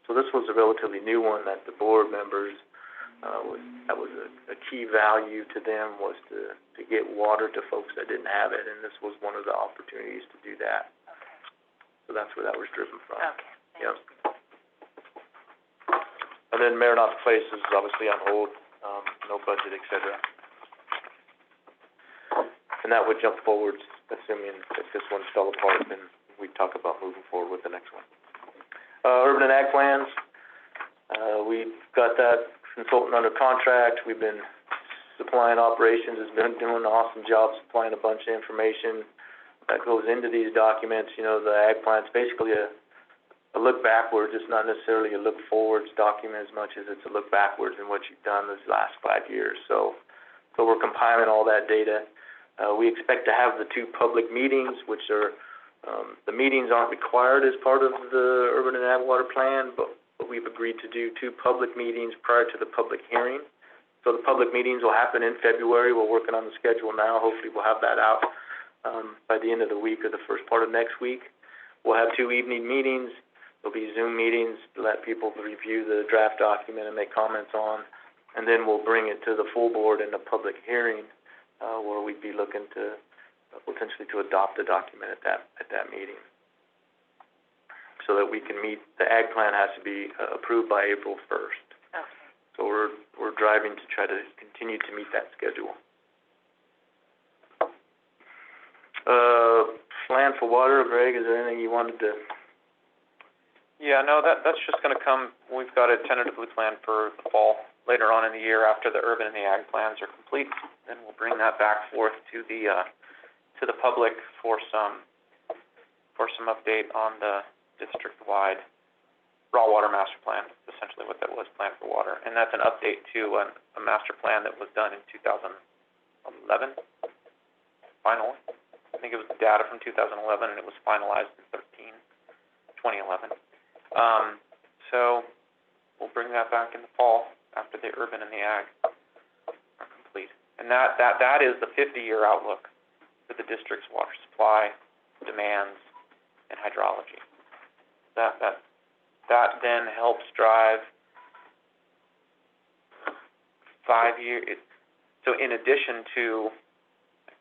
So this was a relatively new one that the board members, that was a key value to them, was to get water to folks that didn't have it, and this was one of the opportunities to do that. Okay. So that's where that was driven from. Okay, thank Yep. And then Maranatha Place is obviously on hold, no budget, et cetera. And that would jump forward, assuming if this one fell apart, then we'd talk about moving forward with the next one. Urban and ag plans, we've got that consultant under contract. We've been supplying operations, has been doing an awesome job supplying a bunch of information that goes into these documents. You know, the ag plan's basically a look backwards. It's not necessarily a look forwards document as much as it's a look backwards in what you've done these last 5 years. So we're compiling all that data. We expect to have the 2 public meetings, which are, the meetings aren't required as part of the Urban and Ag Water Plan, but we've agreed to do 2 public meetings prior to the public hearing. So the public meetings will happen in February. We're working on the schedule now. Hopefully we'll have that out by the end of the week or the first part of next week. We'll have 2 evening meetings. There'll be Zoom meetings to let people review the draft document and make comments on, and then we'll bring it to the full board in a public hearing, where we'd be looking to potentially to adopt the document at that meeting, so that we can meet. The ag plan has to be approved by April 1st. Okay. So we're driving to try to continue to meet that schedule. Plan for water, Greg, is there anything you wanted to? Yeah, no, that's just gonna come, we've got it tentatively planned for the fall, later on in the year after the urban and the ag plans are complete. Then we'll bring that back forth to the public for some update on the district-wide raw water master plan, essentially what that was, plan for water. And that's an update to a master plan that was done in 2011, finally. I think it was the data from 2011, and it was finalized in 2011. So we'll bring that back in the fall after the urban and the ag are complete. And that is the 50-year outlook for the district's water supply, demands, and hydrology. That then helps drive 5 years. So in addition to,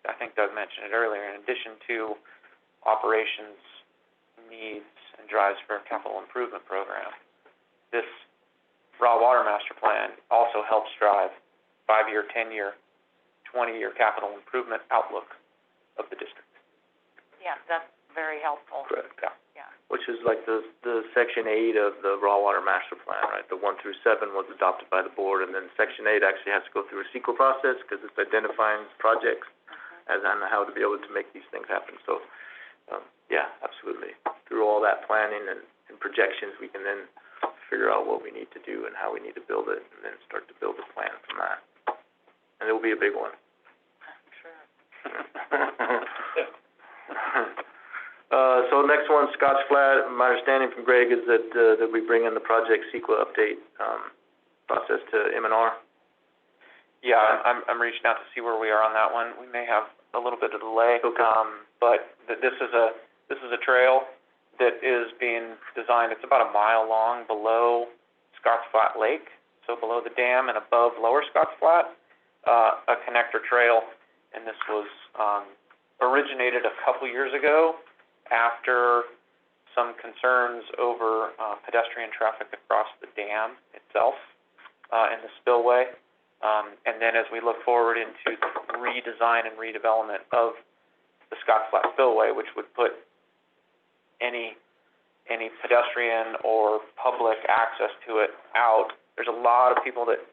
I think Doug mentioned it earlier, in addition to operations needs and drives for a capital improvement program, this raw water master plan also helps drive 5-year, 10-year, 20-year capital improvement outlook of the district. Yeah, that's very helpful. Correct. Yeah. Yeah. Which is like the Section 8 of the raw water master plan, right? The 1 through 7 was adopted by the board, and then Section 8 actually has to go through a CEQA process because it's identifying projects as on how to be able to make these things happen. So, yeah, absolutely. Through all that planning and projections, we can then figure out what we need to do and how we need to build it, and then start to build a plan from that. And it will be a big one. Sure. So next one, Scotch Flat. My understanding from Greg is that we bring in the project CEQA update process to M&R. Yeah, I'm reaching out to see where we are on that one. We may have a little bit of delay, Okay. but this is a trail that is being designed. It's about a mile long below Scotts Flat Lake, so below the dam and above Lower Scotts Flat, a connector trail. And this was originated a couple years ago after some concerns over pedestrian traffic across the dam itself and the spillway. And then as we look forward into the redesign and redevelopment of the Scotts Flat Spillway, which would put any pedestrian or public access to it out, there's a lot of people that,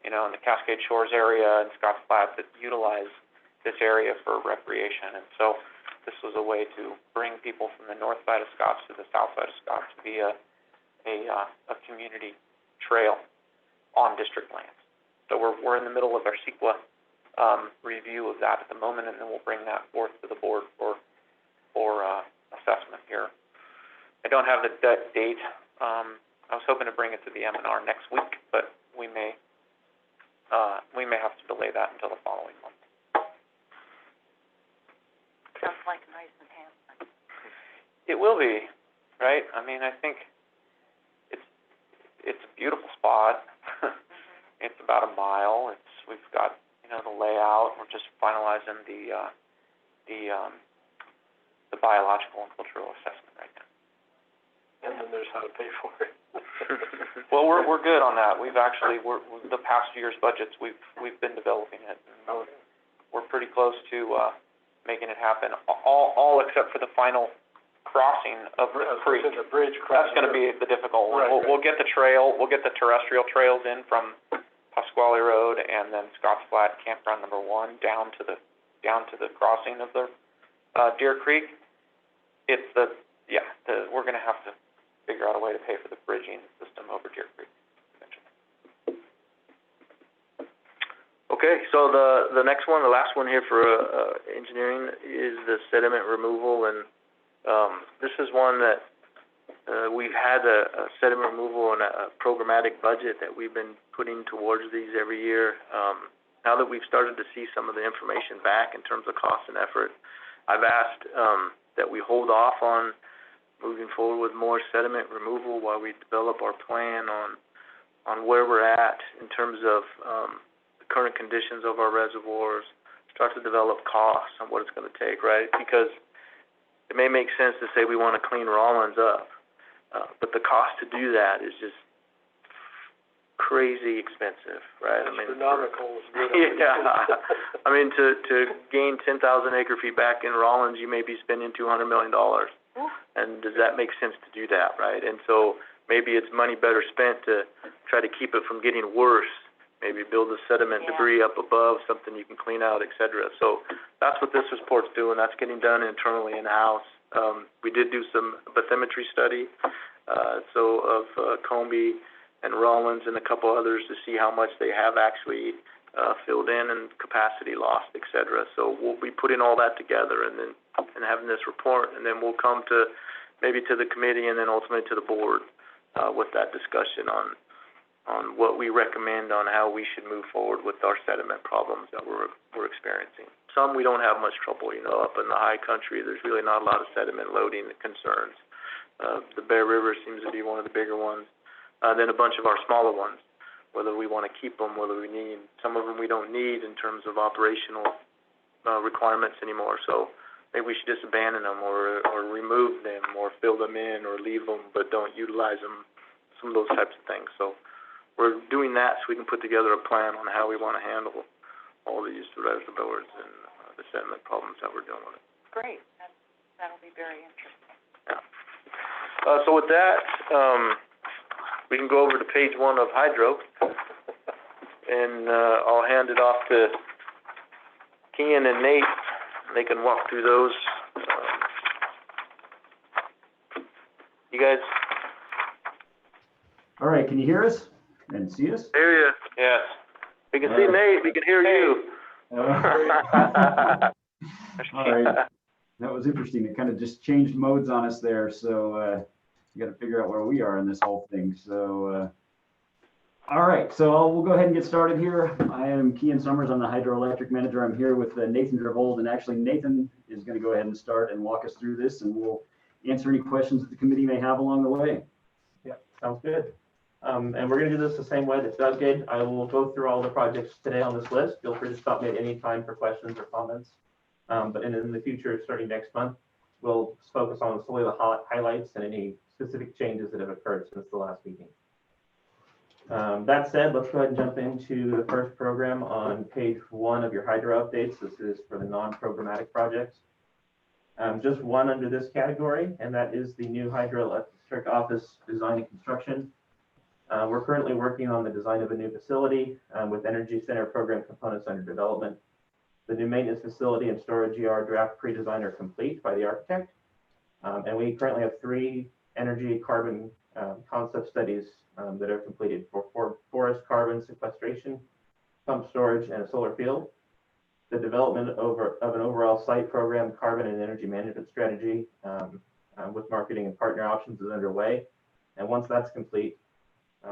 in the Cascade Shores area and Scotts Flat that utilize this area for recreation. And so this was a way to bring people from the north side of Scotts to the south side of Scotts via a community trail on district lands. So we're in the middle of our CEQA review of that at the moment, and then we'll bring that forth to the board for assessment here I don't have the date. I was hoping to bring it to the M&R next week, but we may have to delay that until the following month. Sounds like a nice enhancement. It will be, right? I mean, I think it's a beautiful spot. It's about a mile. We've got, you know, the layout. We're just finalizing the biological and cultural assessment right now. And then there's how to pay for it. Well, we're good on that. We've actually the past year's budgets we've been developing it. And we're pretty close to making it happen. All except for the final crossing of the creek. The bridge crossing. That's going to be the difficult one. Right, We'll get the trail. We'll get the terrestrial trails in from Pasquale Road and then Scotts Flat Campground number 1 down to the crossing of the Deer Creek. We're going to have to figure out a way to pay for the bridging system over Deer Creek eventually. Okay, so the next one, the last one here for engineering is the sediment removal, and this is one that we've had a sediment removal and a programmatic budget that we've been putting towards these every year. Now that we've started to see some of the information back in terms of cost and effort, I've asked that we hold off on moving forward with more sediment removal while we develop our plan on where we're at in terms of the current conditions of our reservoirs, start to develop costs on what it's going to take, right? Because it may make sense to say we want to clean Rollins up, but the cost to do that is just crazy expensive, right? Astronomical. Yeah. I mean, to gain 10,000 acre-feet back in Rollins, you may be spending $200 million. And does that make sense to do that, right? And so maybe it's money better spent to try to keep it from getting worse. Maybe build the sediment debris up above, something you can clean out, et cetera. So that's what this report's doing. That's getting done internally in-house. We did do some bathymetry study, of Combe and Rollins and a couple others to see how much they have actually filled in and capacity lost, et cetera. So we'll be putting all that together and having this report, and then we'll come to maybe to the committee and then ultimately to the board with that discussion on what we recommend on how we should move forward with our sediment problems that we're experiencing. Some we don't have much trouble, up in the high country. There's really not a lot of sediment loading concerns. The Bear River seems to be one of the bigger ones. Then a bunch of our smaller ones, whether we want to keep them, whether we need. Some of them we don't need in terms of operational requirements anymore. So maybe we should just abandon them or remove them or fill them in or leave them but don't utilize them, some of those types of things. So we're doing that so we can put together a plan on how we want to handle all these reservoirs and the sediment problems that we're dealing with. Great. That'll be very interesting. Yeah. So with that, we can go over to page 1 of hydro, and I'll hand it off to Kian and Nate. They can walk through those. You guys? All right, can you hear us and see us? Hear you. Yes. We can see Nate. We can hear you. All right, that was interesting. It kind of just changed modes on us there, so we got to figure out where we are in this whole thing. So, all right, so we'll go ahead and get started here. I am Kian Summers. I'm the hydroelectric manager. I'm here with Nathan Dravold, and actually Nathan is going to go ahead and start and walk us through this, and we'll answer any questions that the committee may have along the way. Yeah, sounds good. And we're going to do this the same way that Doug did. I will go through all the projects today on this list. Feel free to stop me at any time for questions or comments. But in the future, starting next month, we'll focus on solely the highlights and any specific changes that have occurred since the last meeting. That said, let's go ahead and jump into the first program on page 1 of your hydro updates. This is for the non-programmatic projects. Just one under this category, and that is the new hydroelectric office design and construction. We're currently working on the design of a new facility with Energy Center program components under development. The new maintenance facility and storage ER draft pre-design are complete by the architect. And we currently have 3 energy carbon concept studies that are completed for forest carbon sequestration, pump storage, and a solar field. The development of an overall site program, carbon and energy management strategy, with marketing and partner options is underway. And once that's complete,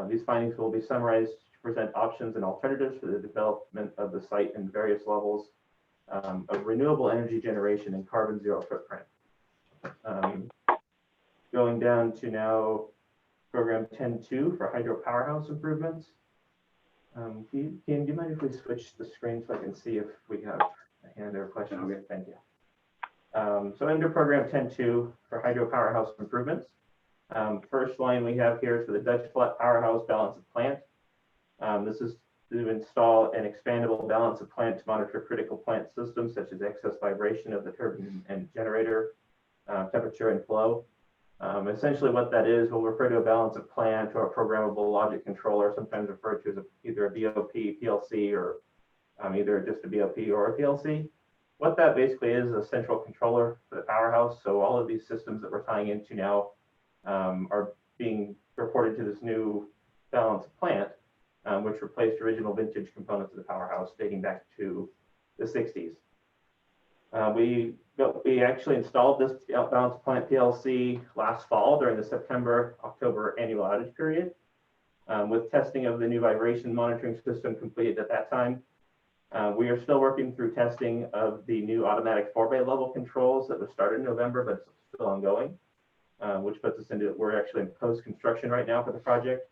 these findings will be summarized to present options and alternatives for the development of the site in various levels of renewable energy generation and carbon zero footprint. Going down to now program 10.2 for hydro powerhouse improvements. Ian, do you mind if we switch the screen so I can see if we have a hand or a question? Okay, thank you. So under program 10.2 for hydro powerhouse improvements, first line we have here is for the Dutch Flat Powerhouse balance of plant. This is to install an expandable balance of plant to monitor critical plant systems such as excess vibration of the turbine and generator, temperature and flow. Essentially what that is, we'll refer to a balance of plant or a programmable logic controller, sometimes referred to as either a BOP, PLC, or either just a BOP or a PLC. What that basically is a central controller for the powerhouse. So all of these systems that we're tying into now are being reported to this new balance of plant, which replaced original vintage components of the powerhouse dating back to the 60s. We actually installed this balance of plant PLC last fall during the September-October annual outage period, with testing of the new vibration monitoring system completed at that time. We are still working through testing of the new automatic 4-bay level controls that was started in November, but it's still ongoing, which puts us into, we're actually in post-construction right now for the project.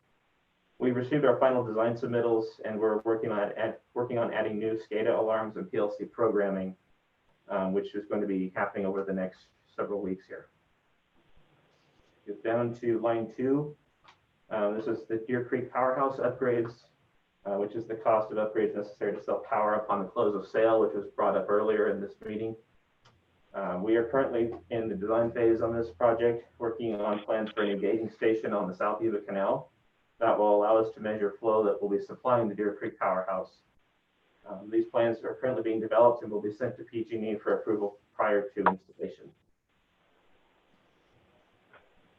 We received our final design submittals, and we're working on adding new SCADA alarms and PLC programming, which is going to be happening over the next several weeks here. Get down to line 2. This is the Deer Creek Powerhouse upgrades, which is the cost of upgrades necessary to sell power upon the close of sale, which was brought up earlier in this meeting. We are currently in the design phase on this project, working on plans for an engaging station on the South Yuba Canal that will allow us to measure flow that will be supplying the Deer Creek Powerhouse. These plans are currently being developed and will be sent to PG&E for approval prior to installation.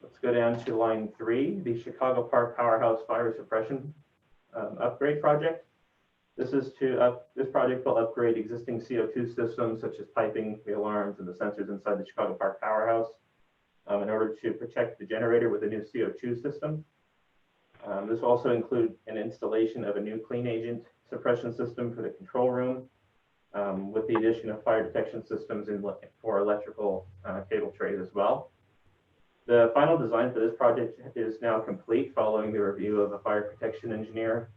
Let's go down to line 3, the Chicago Park Powerhouse Fire Suppression upgrade project. This project will upgrade existing CO2 systems such as piping, the alarms, and the sensors inside the Chicago Park Powerhouse in order to protect the generator with a new CO2 system. This will also include an installation of a new clean agent suppression system for the control room, with the addition of fire detection systems for electrical cable trays as well. The final design for this project is now complete following the review of a fire protection engineer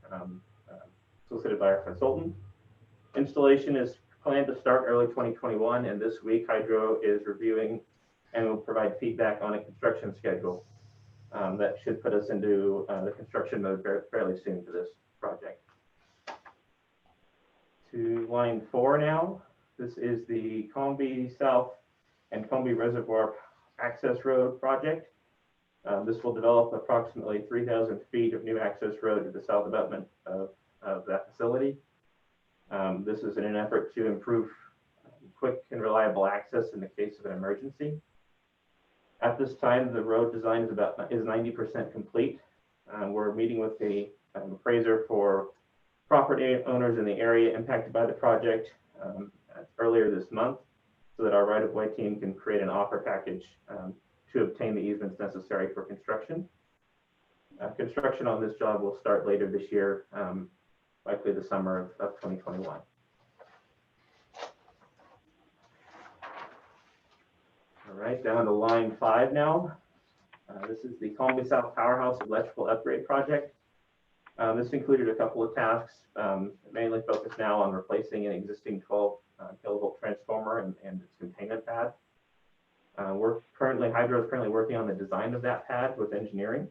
solicited by our consultant. Installation is planned to start early 2021, and this week Hydro is reviewing and will provide feedback on a construction schedule that should put us into the construction mode fairly soon for this project. To line 4 now. This is the Combi South and Combi Reservoir Access Road project. This will develop approximately 3,000 feet of new access road to the south abutment of that facility. This is in an effort to improve quick and reliable access in the case of an emergency. At this time, the road design is 90% complete. We're meeting with the appraiser for property owners in the area impacted by the project earlier this month, so that our right-of-way team can create an offer package to obtain the easements necessary for construction. Construction on this job will start later this year, likely the summer of 2021. All right, down to line 5 now. This is the Combi South Powerhouse electrical upgrade project. This included a couple of tasks, mainly focused now on replacing an existing 12 kilovolt transformer and its containment pad. Hydro is currently working on the design of that pad with engineering.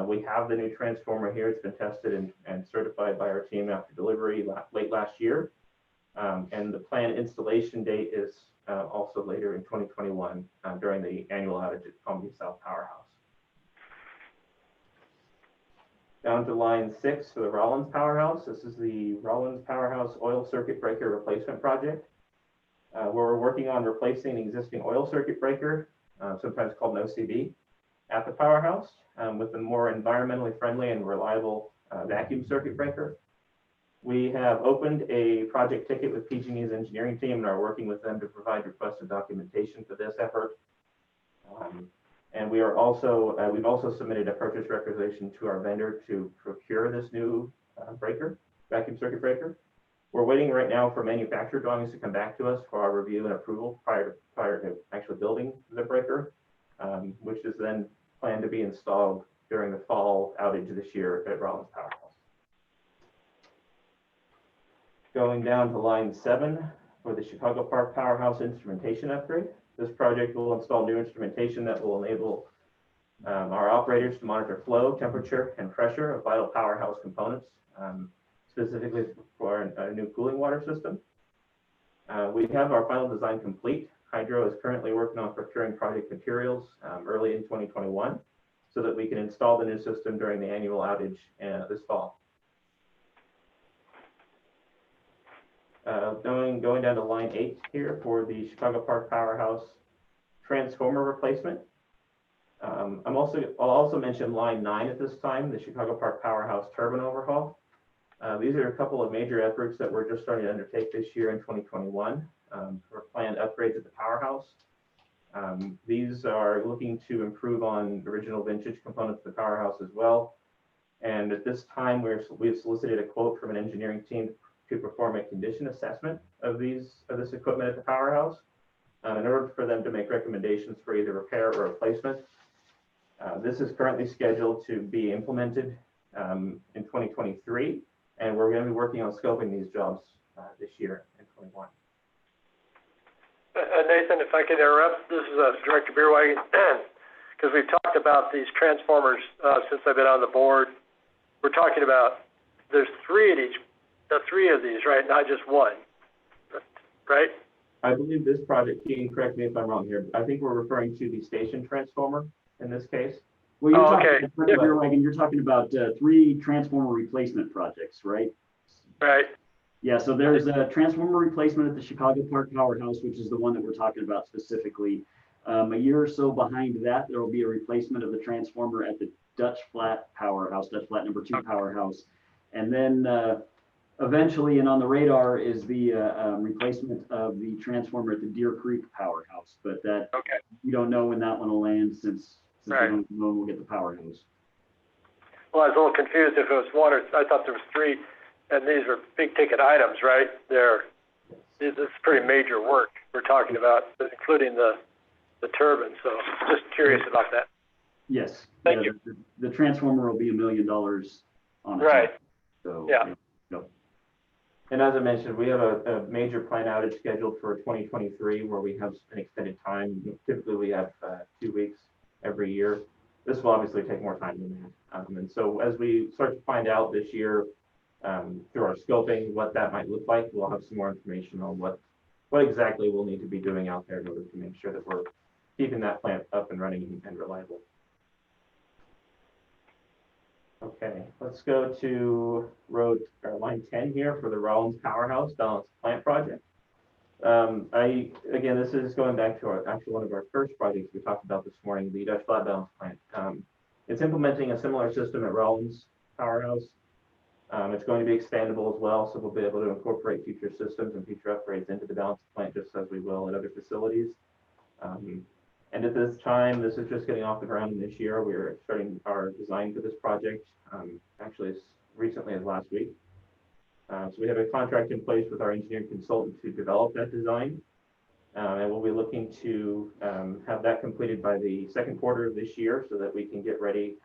We have the new transformer here. It's been tested and certified by our team after delivery late last year. And the planned installation date is also later in 2021 during the annual outage at Combi South Powerhouse. Down to line 6 for the Rollins Powerhouse. This is the Rollins Powerhouse Oil Circuit Breaker Replacement Project, where we're working on replacing an existing oil circuit breaker, sometimes called an OCB, at the powerhouse with a more environmentally friendly and reliable vacuum circuit breaker. We have opened a project ticket with PG&E's engineering team and are working with them to provide requested documentation for this effort. And we are also, we've also submitted a purchase requisition to our vendor to procure this new vacuum circuit breaker. We're waiting right now for manufacturer drawings to come back to us for our review and approval prior to actually building the breaker, which is then planned to be installed during the fall outage this year at Rollins Powerhouse. Going down to line 7 for the Chicago Park Powerhouse instrumentation upgrade. This project will install new instrumentation that will enable our operators to monitor flow, temperature, and pressure of vital powerhouse components, specifically for a new cooling water system. We have our final design complete. Hydro is currently working on procuring project materials early in 2021 so that we can install the new system during the annual outage this fall. Going down to line 8 here for the Chicago Park Powerhouse transformer replacement. I'll also mention line 9 at this time, the Chicago Park Powerhouse turbine overhaul. These are a couple of major efforts that we're just starting to undertake this year in 2021 for planned upgrades at the powerhouse. These are looking to improve on original vintage components of the powerhouse as well. And at this time, we've solicited a quote from an engineering team to perform a condition assessment of this equipment at the powerhouse in order for them to make recommendations for either repair or replacement. This is currently scheduled to be implemented in 2023, and we're going to be working on scoping these jobs this year in 21. Nathan, if I could interrupt, this is Director Beerwagen, because we've talked about these transformers since I've been on the board. We're talking about there's 3 at each. The 3 of these, right? Not just one, right? I believe this project, Keaton, correct me if I'm wrong here, I think we're referring to the station transformer in this case. Well, you're you're talking about 3 transformer replacement projects, right? Right. Yeah, so there's a transformer replacement at the Chicago Park Powerhouse, which is the one that we're talking about specifically. A year or so behind that, there will be a replacement of the transformer at the Dutch Flat Powerhouse, Dutch Flat number 2 Powerhouse. And then eventually, and on the radar, is the replacement of the transformer at the Deer Creek Powerhouse. But that we don't know when that one will land since we don't know when we'll get the powerhouse. Well, I was a little confused if it was 1 or I thought there was 3, and these are big ticket items, right? This is pretty major work we're talking about, including the turbine. So just curious about that. Yes. Thank you. The transformer will be $1 million on it. Right. So yeah. And as I mentioned, we have a major plant outage scheduled for 2023 where we have an extended time. Typically, we have 2 weeks every year. This will obviously take more time than that. And so as we start to find out this year through our scoping what that might look like, we'll have some more information on what exactly we'll need to be doing out there in order to make sure that we're keeping that plant up and running and reliable. Okay, let's go to line 10 here for the Rollins Powerhouse Balanced Plant Project. Again, this is going back to one of our first projects we talked about this morning, the Dutch Flat Balanced Plant. It's implementing a similar system at Rollins Powerhouse. It's going to be expandable as well, so we'll be able to incorporate future systems and future upgrades into the balanced plant just as we will at other facilities. And at this time, this is just getting off the ground this year. We're starting our design for this project, actually as recently as last week. So we have a contract in place with our engineering consultant to develop that design. And we'll be looking to have that completed by the second quarter of this year so that we can get ready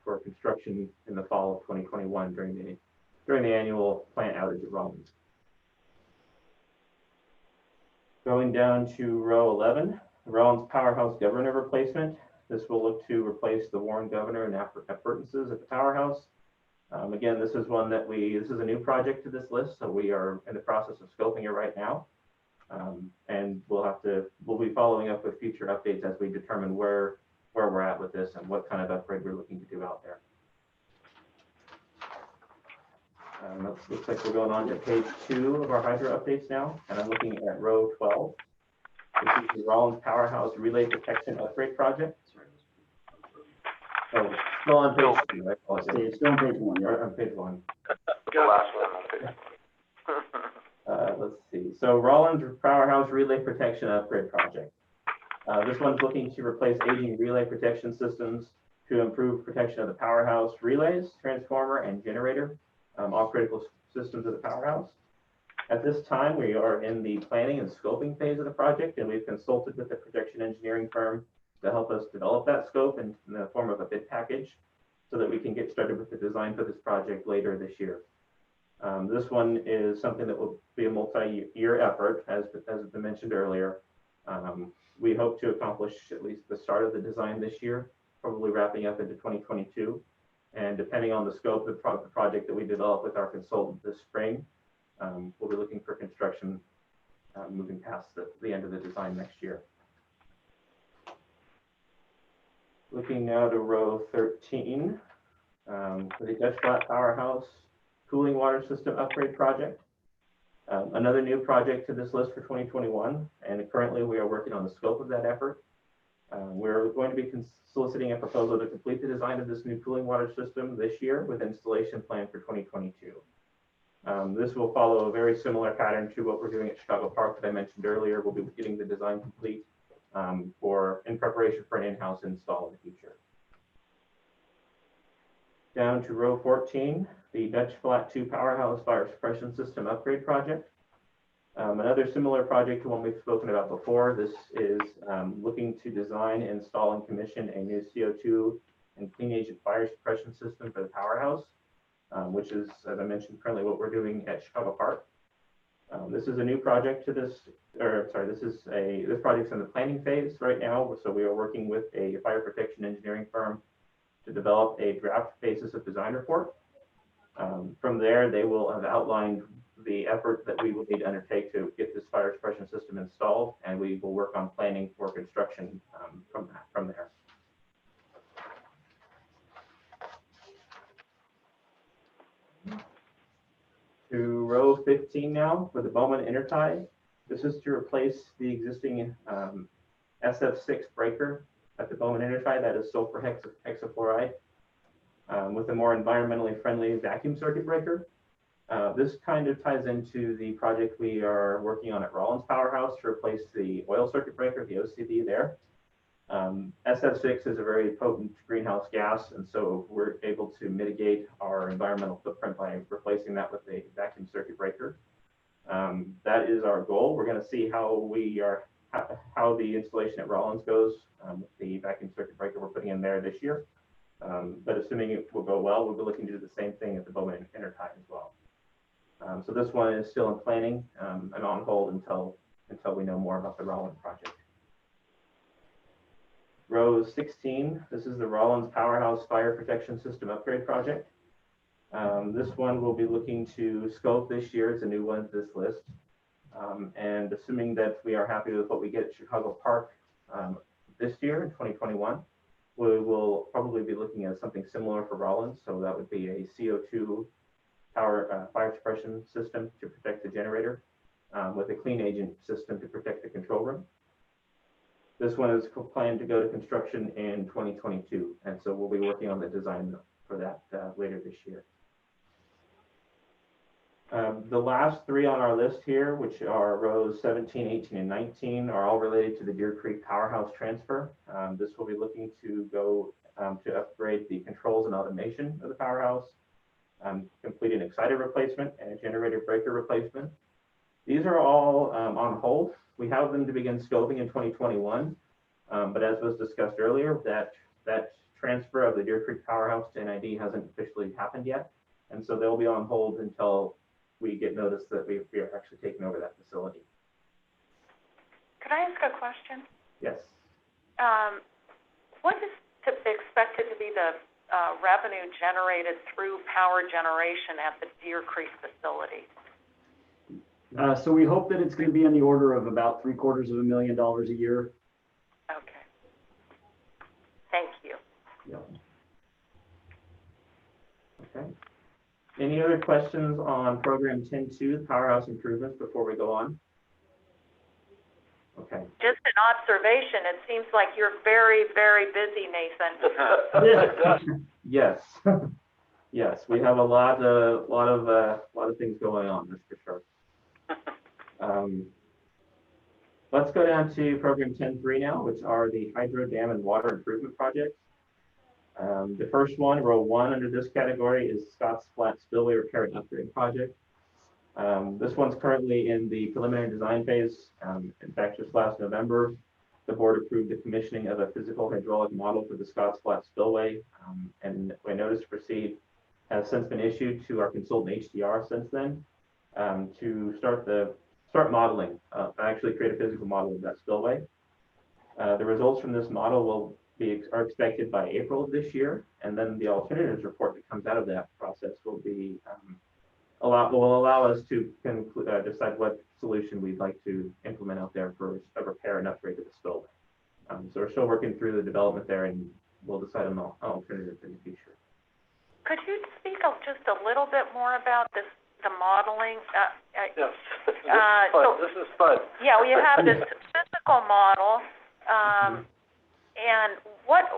for construction in the fall of 2021 during the annual plant outage at Rollins. Going down to row 11. The Rollins Powerhouse Governor replacement. This will look to replace the Warren Governor and appurtenances at the powerhouse. Again, this is one that this is a new project to this list, so we are in the process of scoping it right now. And we'll be following up with future updates as we determine where we're at with this and what kind of upgrade we're looking to do out there. Looks like we're going on to page 2 of our hydro updates now, and I'm looking at row 12. This is the Rollins Powerhouse Relay Protection Upgrade Project. Oh, still on page 2. I apologize. It's still on page 1. You're on page 1. The last one, okay. Let's see. So Rollins Powerhouse Relay Protection Upgrade Project. This one's looking to replace aging relay protection systems to improve protection of the powerhouse relays, transformer, and generator, all critical systems of the powerhouse. At this time, we are in the planning and scoping phase of the project, and we've consulted with the projection engineering firm to help us develop that scope in the form of a bid package so that we can get started with the design for this project later this year. This one is something that will be a multi-year effort, as has been mentioned earlier. We hope to accomplish at least the start of the design this year, probably wrapping up into 2022. And depending on the scope of the project that we develop with our consultant this spring, we'll be looking for construction moving past the end of the design next year. Looking now to row 13, for the Dutch Flat Powerhouse Cooling Water System Upgrade Project. Another new project to this list for 2021, and currently we are working on the scope of that effort. We're going to be soliciting a proposal to complete the design of this new cooling water system this year with installation planned for 2022. This will follow a very similar pattern to what we're doing at Chicago Park that I mentioned earlier. We'll be getting the design complete in preparation for an in-house install in the future. Down to row 14, the Dutch Flat 2 Powerhouse Fire Suppression System Upgrade Project. Another similar project to one we've spoken about before. This is looking to design, install, and commission a new CO2 and clean agent fire suppression system for the powerhouse, which is, as I mentioned, currently what we're doing at Chicago Park. This is a new project to this, this project's in the planning phase right now. So we are working with a fire protection engineering firm to develop a draft basis of design report. From there, they will have outlined the effort that we will need to undertake to get this fire suppression system installed, and we will work on planning for construction from there. To row 15 now for the Bowman Intertie. This is to replace the existing SF6 breaker at the Bowman Intertie that is sulfur hexafluoride with a more environmentally friendly vacuum circuit breaker. This kind of ties into the project we are working on at Rollins Powerhouse to replace the oil circuit breaker, the OCD there. SF6 is a very potent greenhouse gas, and so we're able to mitigate our environmental footprint by replacing that with a vacuum circuit breaker. That is our goal. We're going to see how the installation at Rollins goes with the vacuum circuit breaker we're putting in there this year. But assuming it will go well, we'll be looking to do the same thing at the Bowman Intertie as well. So this one is still in planning and on hold until we know more about the Rollins project. Row 16, this is the Rollins Powerhouse Fire Protection System Upgrade Project. This one we'll be looking to scope this year. It's a new one to this list. And assuming that we are happy with what we get at Chicago Park this year in 2021, we will probably be looking at something similar for Rollins. So that would be a CO2 fire suppression system to protect the generator with a clean agent system to protect the control room. This one is planned to go to construction in 2022, and so we'll be working on the design for that later this year. The last three on our list here, which are rows 17, 18, and 19, are all related to the Deer Creek Powerhouse transfer. This will be looking to go to upgrade the controls and automation of the powerhouse, complete an exciter replacement and a generator breaker replacement. These are all on hold. We have them to begin scoping in 2021, but as was discussed earlier, that transfer of the Deer Creek Powerhouse to NID hasn't officially happened yet, and so they'll be on hold until we get notice that we are actually taking over that facility. Could I ask a question? Yes. What is expected to be the revenue generated through power generation at the Deer Creek facility? So we hope that it's going to be in the order of about $750,000 a year. Okay. Thank you. Yeah. Okay. Any other questions on program 10.2, the powerhouse improvements, before we go on? Okay. Just an observation. It seems like you're very, very busy, Nathan. Yes. Yes, we have a lot of things going on, that's for sure. Let's go down to program 10.3 now, which are the hydro dam and water improvement projects. The first one, row 1 under this category, is Scott's Flat Spillway Repair and Upgrade Project. This one's currently in the preliminary design phase. In fact, just last November, the board approved the commissioning of a physical hydraulic model for the Scott's Flat Spillway, and a notice to proceed has since been issued to our consultant HDR since then to start modeling, actually create a physical model of that spillway. The results from this model are expected by April of this year, and then the alternatives report that comes out of that process will be will allow us to decide what solution we'd like to implement out there for a repair and upgrade to the spillway. So we're still working through the development there, and we'll decide on the alternatives in the future. Could you speak just a little bit more about the modeling? Yes, this is fun. Yeah, we have this physical model, and what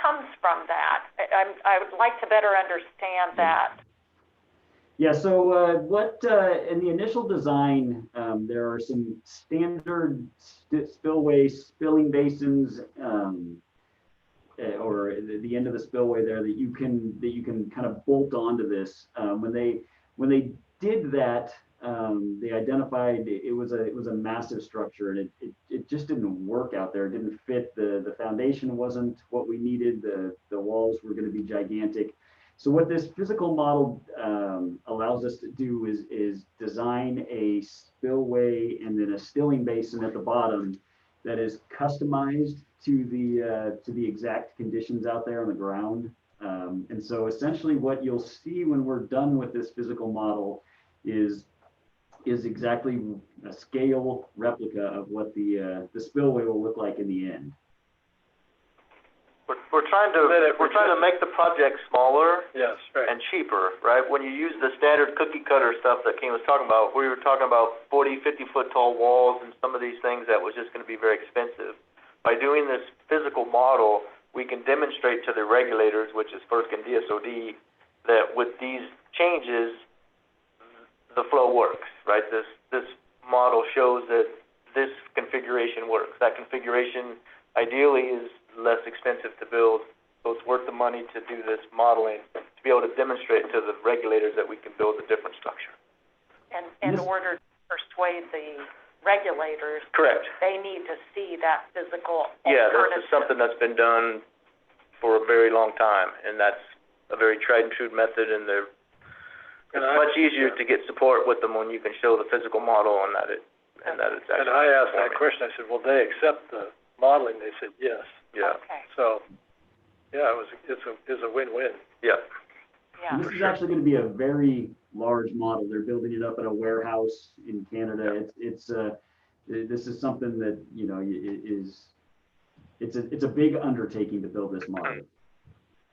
comes from that? I would like to better understand that. Yeah, so in the initial design, there are some standard spillway spilling basins, or the end of the spillway there that you can kind of bolt onto this. When they did that, they identified it was a massive structure, and it just didn't work out there. It didn't fit. The foundation wasn't what we needed. The walls were going to be gigantic. So what this physical model allows us to do is design a spillway and then a stilling basin at the bottom that is customized to the exact conditions out there on the ground. And so essentially what you'll see when we're done with this physical model is exactly a scale replica of what the spillway will look like in the end. We're trying to make the project smaller. Yes, right. And cheaper, right? When you use the standard cookie cutter stuff that King was talking about, we were talking about 40, 50 foot tall walls and some of these things that was just going to be very expensive. By doing this physical model, we can demonstrate to the regulators, which is FERC and DSOD, that with these changes, the flow works, right? This model shows that this configuration works. That configuration ideally is less expensive to build, so it's worth the money to do this modeling to be able to demonstrate to the regulators that we can build a different structure. And in order to persuade the regulators, correct, they need to see that physical alternative. Yeah, this is something that's been done for a very long time, and that's a very tried and true method, and it's much easier to get support with them when you can show the physical model and that it's actually. And I asked that question. I said, "Will they accept the modeling?" They said yes. Yeah. Okay. So, yeah, it's a win-win. Yeah. Yeah. This is actually going to be a very large model. They're building it up in a warehouse in Canada. Yeah. This is something that it's a big undertaking to build this model.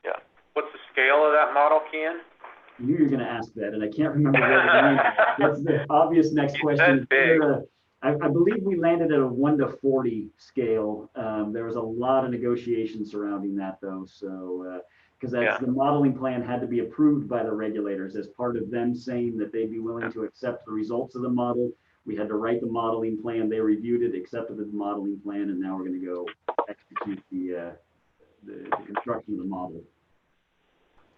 Yeah. What's the scale of that model, Kian? I knew you were going to ask that, and I can't remember where to land. That's the obvious next question. I believe we landed at a 1:40 scale. There was a lot of negotiation surrounding that, though. So, because the modeling plan had to be approved by the regulators as part of them saying that they'd be willing to accept the results of the model. We had to write the modeling plan. They reviewed it, accepted the modeling plan, and now we're going to go execute the construction of the model.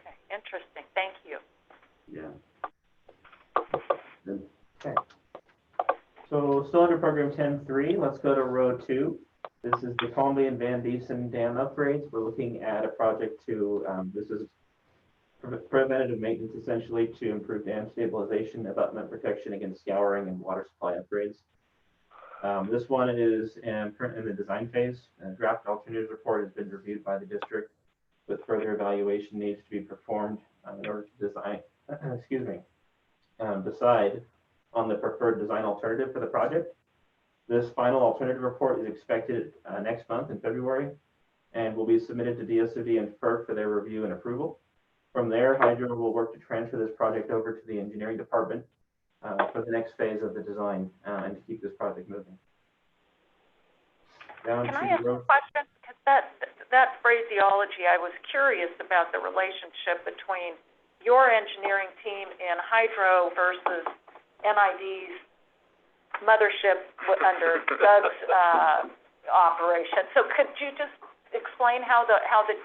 Okay, interesting. Thank you. Yeah. Okay. So still under program 10.3, let's go to row 2. This is the Conley and Van Diesen Dam upgrades. We're looking at a project this is preventative maintenance essentially to improve dam stabilization, abutment protection against scouring, and water supply upgrades. This one is currently in the design phase. A draft alternatives report has been reviewed by the district with further evaluation needs to be performed in order to design, decide on the preferred design alternative for the project. This final alternative report is expected next month in February and will be submitted to DSOD and FERC for their review and approval. From there, Hydro will work to transfer this project over to the engineering department for the next phase of the design and to keep this project moving. Can I ask a question? Because that phraseology, I was curious about the relationship between your engineering team in Hydro versus NID's mothership under Doug's, operation. So could you just explain how the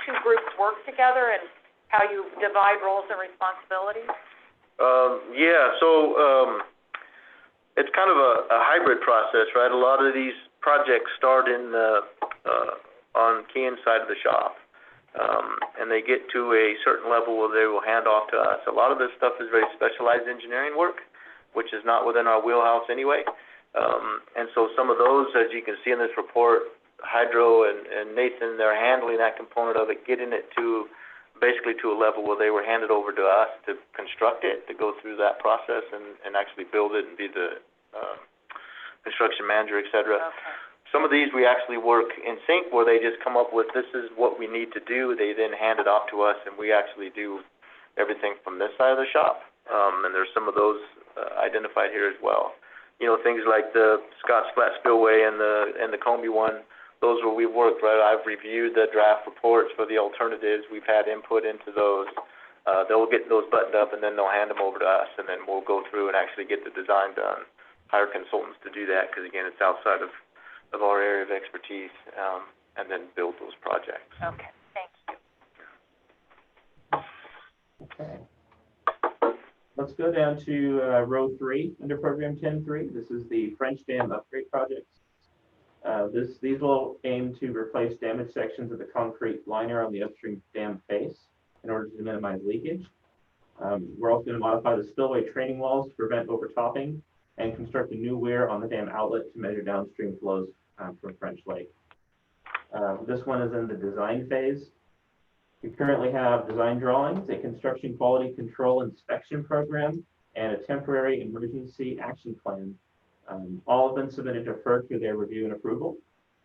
two groups work together and how you divide roles and responsibilities? It's kind of a hybrid process, right? A lot of these projects start in on Kian's side of the shop, and they get to a certain level where they will hand off to us. A lot of this stuff is very specialized engineering work, which is not within our wheelhouse anyway. And so some of those, as you can see in this report, Hydro and Nathan, they're handling that component of it, getting it to basically to a level where they were handed over to us to construct it, to go through that process and actually build it and be the construction manager, et cetera. Okay. Some of these we actually work in sync where they just come up with, this is what we need to do. They then hand it off to us, and we actually do everything from this side of the shop. And there's some of those identified here as well. You know, things like the Scott's Flat Spillway and the Comby one, those where we've worked, right? I've reviewed the draft reports for the alternatives. We've had input into those. They'll get those buttoned up, and then they'll hand them over to us, and then we'll go through and actually get the design done. Hire consultants to do that, because again, it's outside of our area of expertise, and then build those projects. Okay, thank you. Okay. Let's go down to row 3 under program 10.3. This is the French Dam upgrade projects. These will aim to replace damaged sections of the concrete liner on the upstream dam face in order to minimize leakage. We're also going to modify the spillway training walls to prevent overtopping and construct a new weir on the dam outlet to measure downstream flows from French Lake. This one is in the design phase. We currently have design drawings, a construction quality control inspection program, and a temporary emergency action plan. All have been submitted to FERC for their review and approval.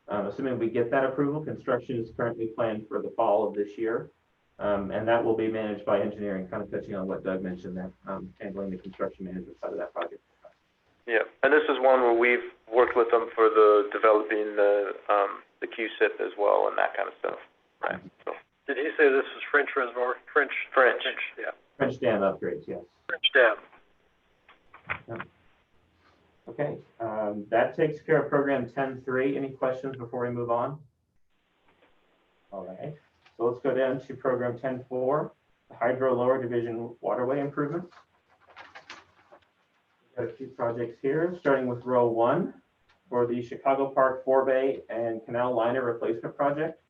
Assuming we get that approval, construction is currently planned for the fall of this year. And that will be managed by engineering, kind of touching on what Doug mentioned there, handling the construction management side of that project. Yeah, and this is one where we've worked with them for the developing the QSIP as well and that kind of stuff, right? So. Did he say this is French Reservoir? French, yeah. French Dam upgrades, yes. French Dam. Yeah. Okay, that takes care of program 10.3. Any questions before we move on? All right, so let's go down to program 10.4, the Hydro Lower Division Waterway Improvements. We've got a few projects here, starting with row 1 for the Chicago Park Forebay and Canal Liner Replacement Project.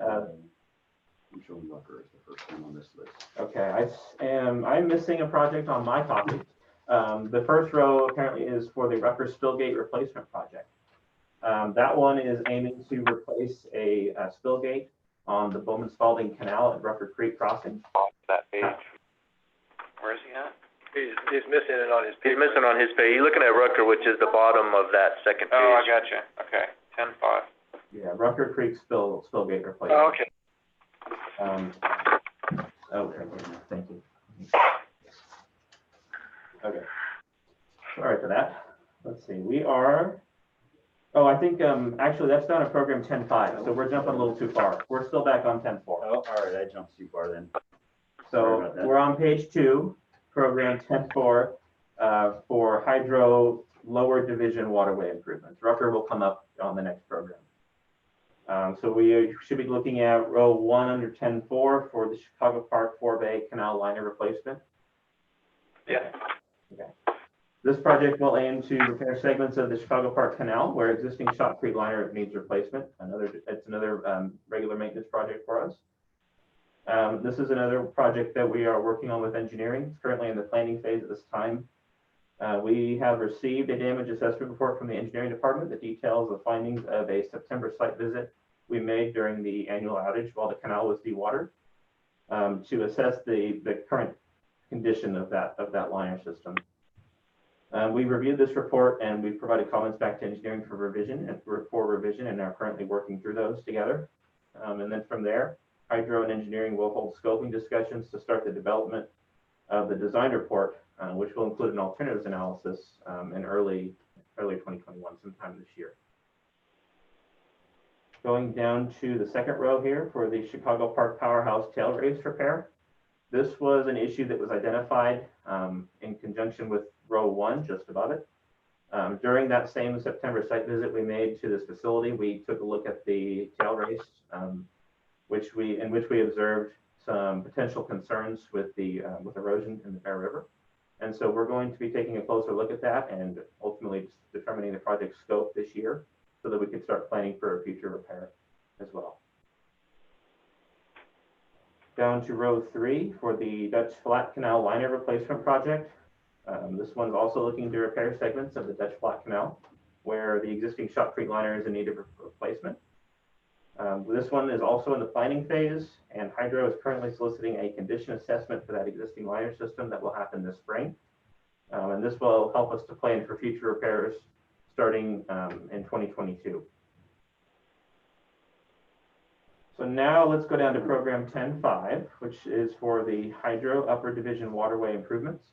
I'm showing Rucker as the first one on this list. Okay, I'm missing a project on my copy. The first row apparently is for the Rucker Spillgate Replacement Project. That one is aiming to replace a spillgate on the Bowman Spalding Canal at Rucker Creek Crossing. That page. Where is he at? He's missing it on his page. He's missing on his page. You're looking at Rucker, which is the bottom of that second page. Oh, I gotcha. Okay, 10.5. Yeah, Rucker Creek spillgate replacement. Oh, okay. Okay, thank you. Okay. Sorry for that. Let's see. We are. Oh, I think actually that's down at program 10.5, so we're jumping a little too far. We're still back on 10.4. Oh, all right, I jumped too far then. So we're on page 2, program 10.4, for Hydro Lower Division Waterway Improvements. Rucker will come up on the next program. So we should be looking at row 1 under 10.4 for the Chicago Park Forebay Canal Liner Replacement. Yeah. Okay. This project will aim to repair segments of the Chicago Park Canal where existing shotcrete liner needs replacement. It's another regular maintenance project for us. This is another project that we are working on with engineering. It's currently in the planning phase at this time. We have received a damage assessment report from the engineering department that details the findings of a September site visit we made during the annual outage while the canal was dewatered, to assess the current condition of that liner system. We reviewed this report and we've provided comments back to engineering for revision and are currently working through those together. And then from there, Hydro and engineering will hold scoping discussions to start the development of the design report, which will include an alternatives analysis in early 2021, sometime this year. Going down to the second row here for the Chicago Park Powerhouse tail race repair. This was an issue that was identified in conjunction with row 1, just above it. During that same September site visit we made to this facility, we took a look at the tail race, in which we observed some potential concerns with erosion in the Bear River. And so we're going to be taking a closer look at that and ultimately determining the project scope this year so that we can start planning for a future repair as well. Down to row 3 for the Dutch Flat Canal liner replacement project. This one's also looking to repair segments of the Dutch Flat Canal where the existing shotcrete liner is in need of replacement. This one is also in the planning phase, and Hydro is currently soliciting a condition assessment for that existing liner system that will happen this spring. And this will help us to plan for future repairs starting in 2022. So now let's go down to program 10.5, which is for the Hydro Upper Division waterway improvements.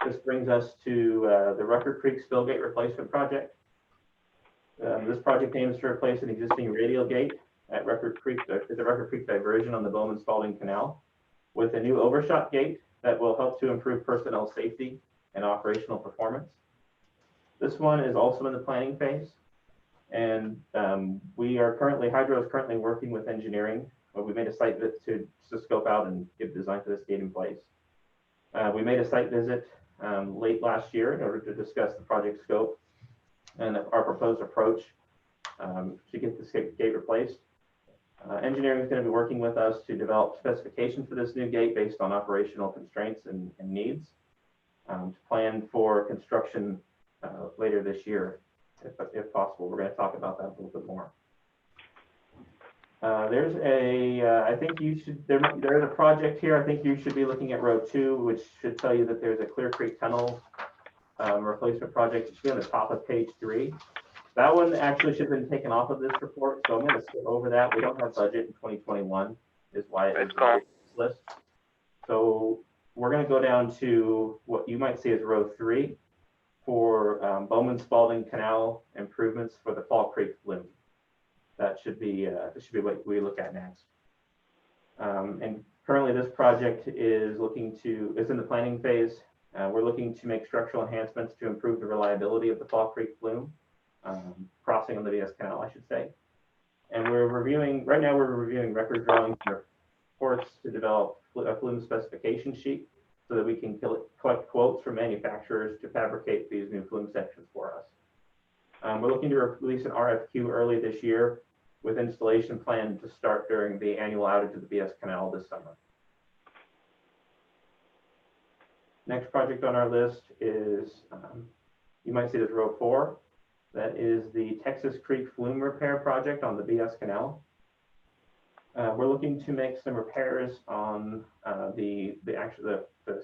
This brings us to the Rucker Creek Spillgate replacement project. This project aims to replace an existing radial gate at the Rucker Creek diversion on the Bowman-Spalding Canal with a new overshot gate that will help to improve personnel safety and operational performance. This one is also in the planning phase, and Hydro is currently working with engineering. We made a site visit to scope out and get design for this gate in place. We made a site visit late last year in order to discuss the project scope and our proposed approach to get this gate replaced. Engineering is going to be working with us to develop specifications for this new gate based on operational constraints and needs to plan for construction later this year, if possible. We're going to talk about that a little bit more. There's a project here. I think you should be looking at row 2, which should tell you that there's a Clear Creek Tunnel replacement project. It should be on the top of page 3. That one actually should have been taken off of this report, so I'm going to skip over that. We don't have budget in 2021, is why it's on this list. So we're going to go down to what you might see as row 3 for Bowman-Spalding Canal improvements for the Fall Creek flume. That should be what we look at next. And currently, this project is in the planning phase. We're looking to make structural enhancements to improve the reliability of the Fall Creek flume, crossing on the VS Canal, I should say. And right now we're reviewing record drawings and reports to develop a flume specification sheet so that we can collect quotes from manufacturers to fabricate these new flume sections for us. We're looking to release an RFQ early this year with installation planned to start during the annual outage of the VS Canal this summer. Next project on our list is, you might see this row 4. That is the Texas Creek Flume Repair Project on the VS Canal. We're looking to make some repairs on the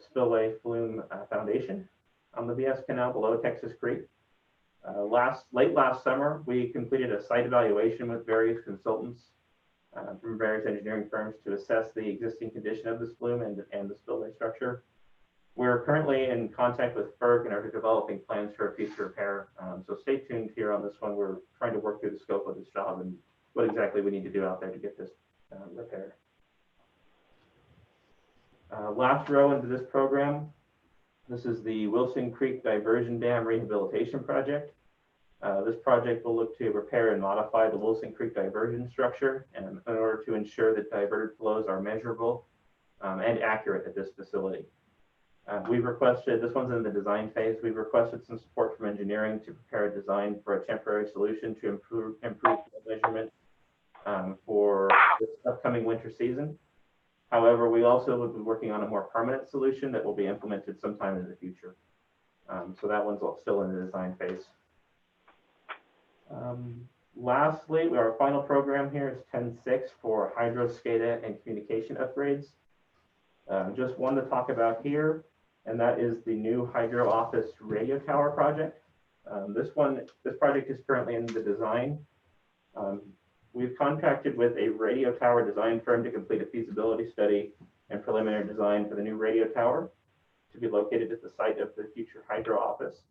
spillway flume foundation on the VS Canal below Texas Creek. Late last summer, we completed a site evaluation with various consultants from various engineering firms to assess the existing condition of this flume and the spillway structure. We're currently in contact with FERC and are developing plans for a future repair. So stay tuned here on this one. We're trying to work through the scope of this job and what exactly we need to do out there to get this repaired. Last row into this program, this is the Wilson Creek Diversion Dam Rehabilitation Project. This project will look to repair and modify the Wilson Creek diversion structure in order to ensure that diverted flows are measurable and accurate at this facility. We've requested, this one's in the design phase, we've requested some support from engineering to prepare a design for a temporary solution to improve measurement for this upcoming winter season. However, we also will be working on a more permanent solution that will be implemented sometime in the future. So that one's still in the design phase. Lastly, our final program here is 10.6 for hydro SCADA and communication upgrades. Just one to talk about here, and that is the new Hydro Office Radio Tower project. This project is currently in the design. We've contracted with a radio tower design firm to complete a feasibility study and preliminary design for the new radio tower to be located at the site of the future Hydro Office.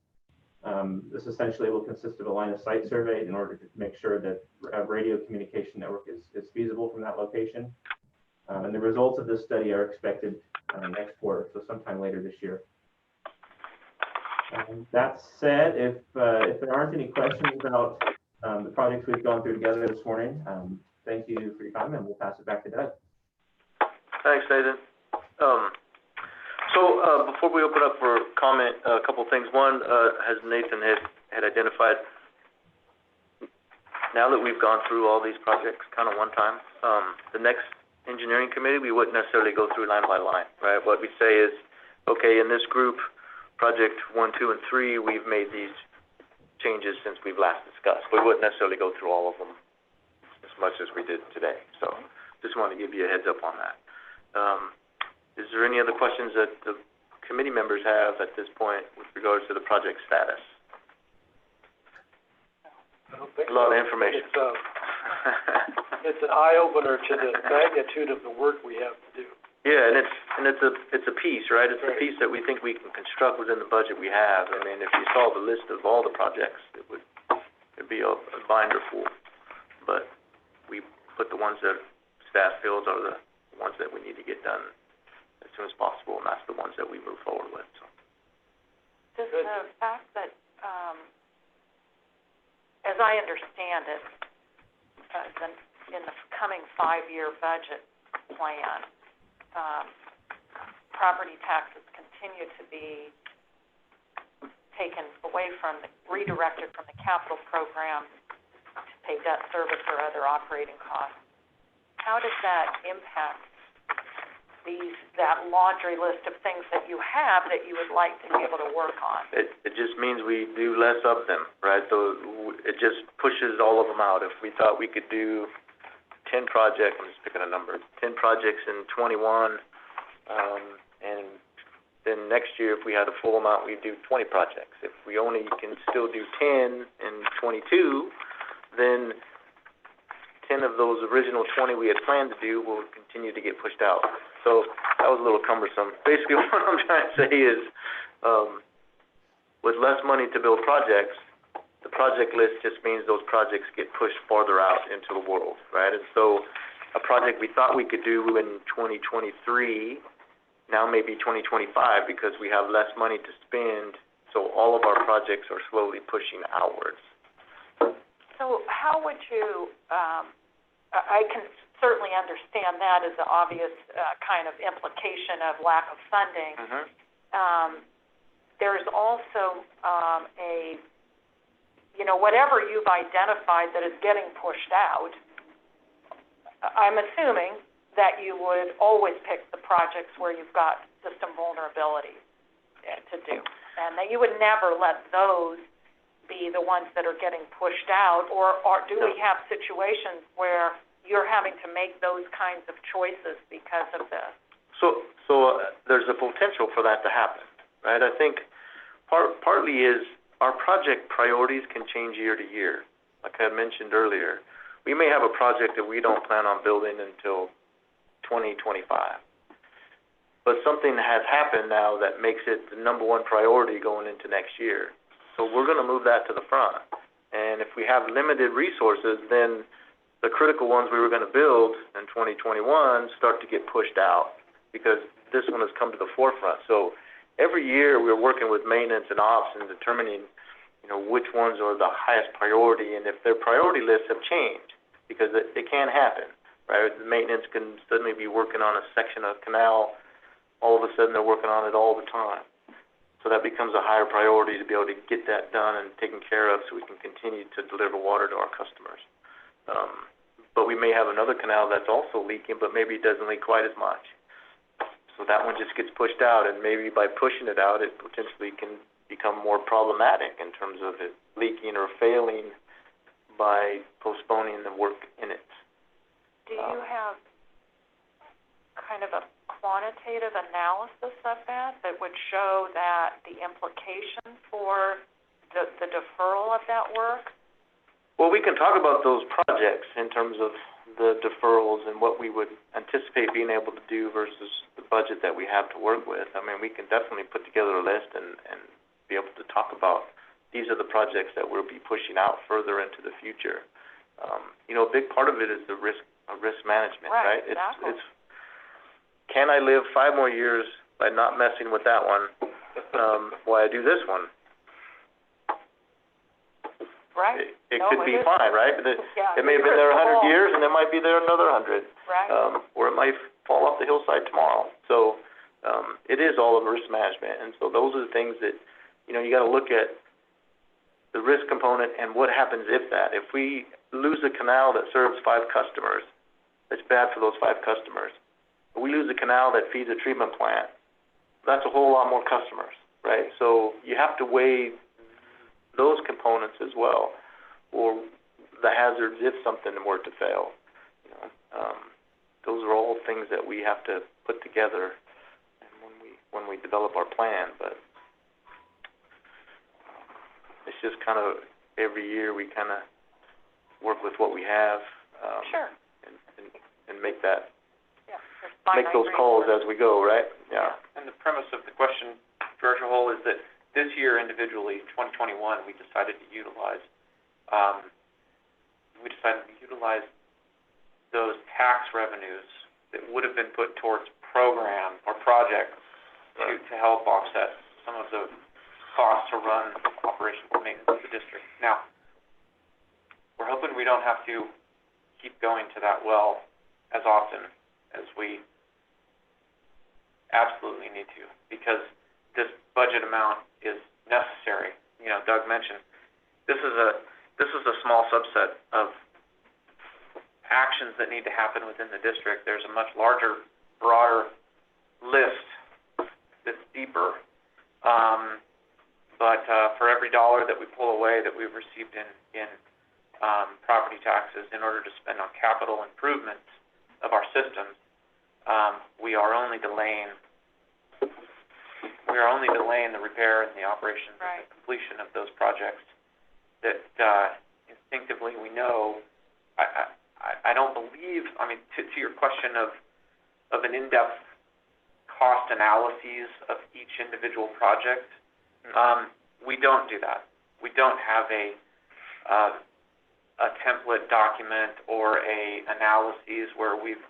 This essentially will consist of a line of sight survey in order to make sure that a radio communication network is feasible from that location. And the results of this study are expected next quarter, so sometime later this year. That said, if there aren't any questions about the projects we've gone through together this morning, thank you for your time, and we'll pass it back to Doug. Thanks, Nathan. Before we open up for comment, a couple things. One, as Nathan had identified, now that we've gone through all these projects kind of one time, the next engineering committee, we wouldn't necessarily go through line by line, right? What we'd say is, okay, in this group, project 1, 2, and 3, we've made these changes since we've last discussed. We wouldn't necessarily go through all of them as much as we did today. So just wanted to give you a heads up on that. Is there any other questions that the committee members have at this point with regards to the project status? I don't think A lot of so. information. It's an eye-opener to the magnitude of the work we have to do. Yeah, and it's a piece, right? It's a piece that we think we can construct within the budget we have. I mean, if you saw the list of all the projects, it'd be a binder full. But we put the ones that staff feels are the ones that we need to get done as soon as possible, and that's the ones that we move forward with. So. Does the fact that, as I understand it, in the coming 5-year budget plan, property taxes continue to be taken away redirected from the capital program to pay debt service or other operating costs. How does that impact that laundry list of things that you have that you would like to be able to work on? It just means we do less of them, right? So it just pushes all of them out. If we thought we could do 10 projects, I'm just picking a number, 10 projects in 21, and then next year, if we had a full amount, we'd do 20 projects. If we only can still do 10 in 22, then 10 of those original 20 we had planned to do will continue to get pushed out. So that was a little cumbersome. Basically, what I'm trying to say is, with less money to build projects, the project list just means those projects get pushed farther out into the world, right? And so a project we thought we could do in 2023 now may be 2025 because we have less money to spend, so all of our projects are slowly pushing outwards. So how would you, I can certainly understand that as an obvious kind of implication of lack of funding. Mm-hmm. There's also whatever you've identified that is getting pushed out, I'm assuming that you would always pick the projects where you've got system vulnerability to do, and that you would never let those be the ones that are getting pushed out, or do we have situations where you're having to make those kinds of choices because of this? So there's a potential for that to happen, right? I think partly is our project priorities can change year to year. Like I mentioned earlier, we may have a project that we don't plan on building until 2025. But something has happened now that makes it the number one priority going into next year. So we're going to move that to the front. And if we have limited resources, then the critical ones we were going to build in 2021 start to get pushed out because this one has come to the forefront. So every year we're working with maintenance and ops and determining, which ones are the highest priority and if their priority lists have changed, because it can happen, right? The maintenance can suddenly be working on a section of canal. All of a sudden they're working on it all the time. So that becomes a higher priority to be able to get that done and taken care of so we can continue to deliver water to our customers. But we may have another canal that's also leaking, but maybe it doesn't leak quite as much. So that one just gets pushed out, and maybe by pushing it out, it potentially can become more problematic in terms of it leaking or failing by postponing the work in it. Do you have kind of a quantitative analysis of that would show that the implication for the deferral of that work? Well, we can talk about those projects in terms of the deferrals and what we would anticipate being able to do versus the budget that we have to work with. I mean, we can definitely put together a list and be able to talk about these are the projects that we'll be pushing out further into the future. A big part of it is the risk management, right? Exactly. It's can I live 5 more years by not messing with that one while I do this one? Right. It No, could it be is. fine, right? Yeah, It may have been there crystal 100 ball. years, and it might be there another 100. Right. Or it might fall off the hillside tomorrow. So, it is all of risk management, and so those are the things that, you know, you gotta look at the risk component and what happens if that. If we lose a canal that serves 5 customers, it's bad for those 5 customers. If we lose a canal that feeds a treatment plant, that's a whole lot more customers, right? So you have to weigh those components as well, or the hazards if something were to fail. You know, those are all things that we have to put together when we develop our plan. But it's just kind of every year we kind of work with what we have, Sure. and make that Yeah. make those calls as we go, right? Yeah. And the premise of the question, Director Hull, is that this year individually, 2021, we decided to utilize those tax revenues that would have been put towards program or projects to help offset some of the costs to run operations and maintenance of the district. Now, we're hoping we don't have to keep going to that well as often as we absolutely need to, because this budget amount is necessary. You know, Doug mentioned this is a small subset of actions that need to happen within the district. There's a much larger, broader list that's deeper. But for every dollar that we pull away that we've received in property taxes in order to spend on capital improvements of our systems, we are only delaying the repair and the operation and the completion of those projects that instinctively we know. I don't believe, I mean, to your question of an in-depth cost analyses of each individual project, we don't do that. We don't have a template document or a analyses where we've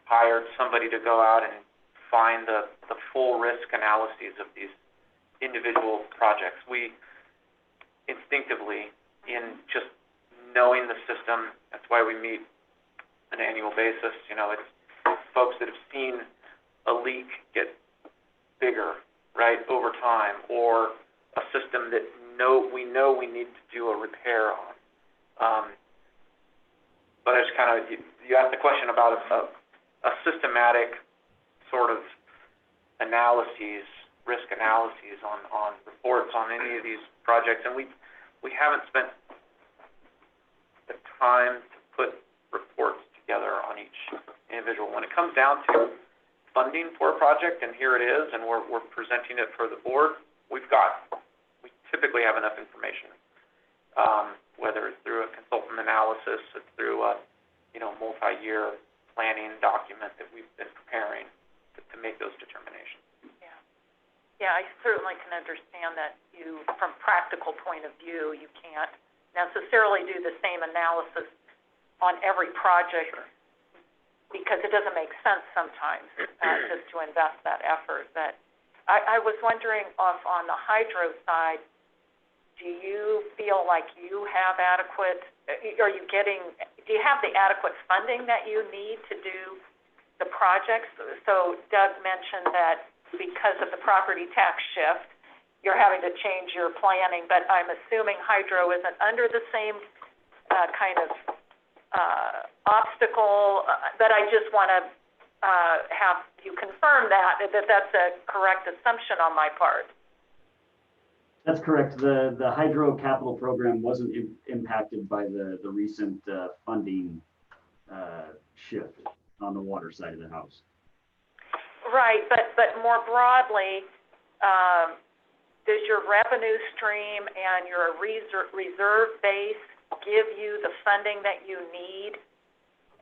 hired somebody to go out and find the full risk analyses of these individual projects. We instinctively, in just knowing the system, that's why we meet on an annual basis. You know, it's folks that have seen a leak get bigger, right, over time, or a system that we know we need to do a repair on. But I just kind of, you asked the question about a systematic sort of analyses, risk analyses on reports on any of these projects, and we haven't spent the time to put reports together on each individual. When it comes down to funding for a project, and here it is, and we're presenting it for the board, we typically have enough information, whether it's through a consultant analysis, it's through a multi-year planning document that we've been preparing to make those determinations. Yeah, I certainly can understand that you, from practical point of view, you can't necessarily do the same analysis on every project because it doesn't make sense sometimes just to invest that effort. But I was wondering on the hydro side, do you feel like you have adequate, do you have the adequate funding that you need to do the projects? So Doug mentioned that because of the property tax shift, you're having to change your planning, but I'm assuming hydro isn't under the same kind of obstacle, but I just want to have you confirm that that's a correct assumption on my part. That's correct. The hydro capital program wasn't impacted by the recent funding shift on the water side of the house. Right, but more broadly, does your revenue stream and your reserve base give you the funding that you need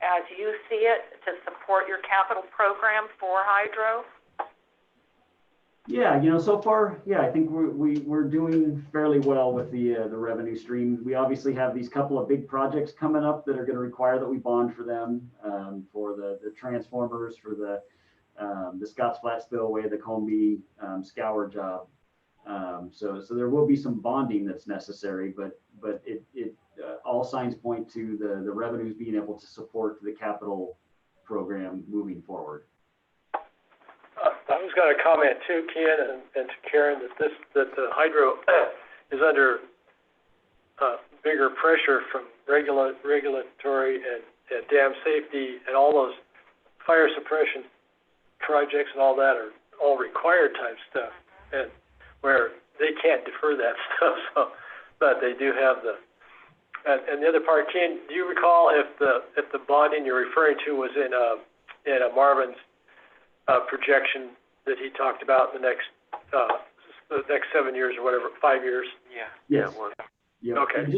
as you see it to support your capital program for hydro? Yeah, so far, I think we're doing fairly well with the revenue stream. We obviously have these couple of big projects coming up that are going to require that we bond for them, for the transformers, for the Scotts Flat spillway, the Combe scour job. So there will be some bonding that's necessary, but it all signs point to the revenues being able to support the capital program moving forward. I was going to comment too, Ken, and to Karen, that the hydro is under bigger pressure from regulatory and dam safety, and all those fire suppression projects and all that are all required type stuff, and where they can't defer that stuff. So, but they do have and the other part, Ken, do you recall if the bonding you're referring to was in Marvin's projection that he talked about in the next 7 years or whatever, 5 years? Yes. Yeah, it was. Yeah. Okay. And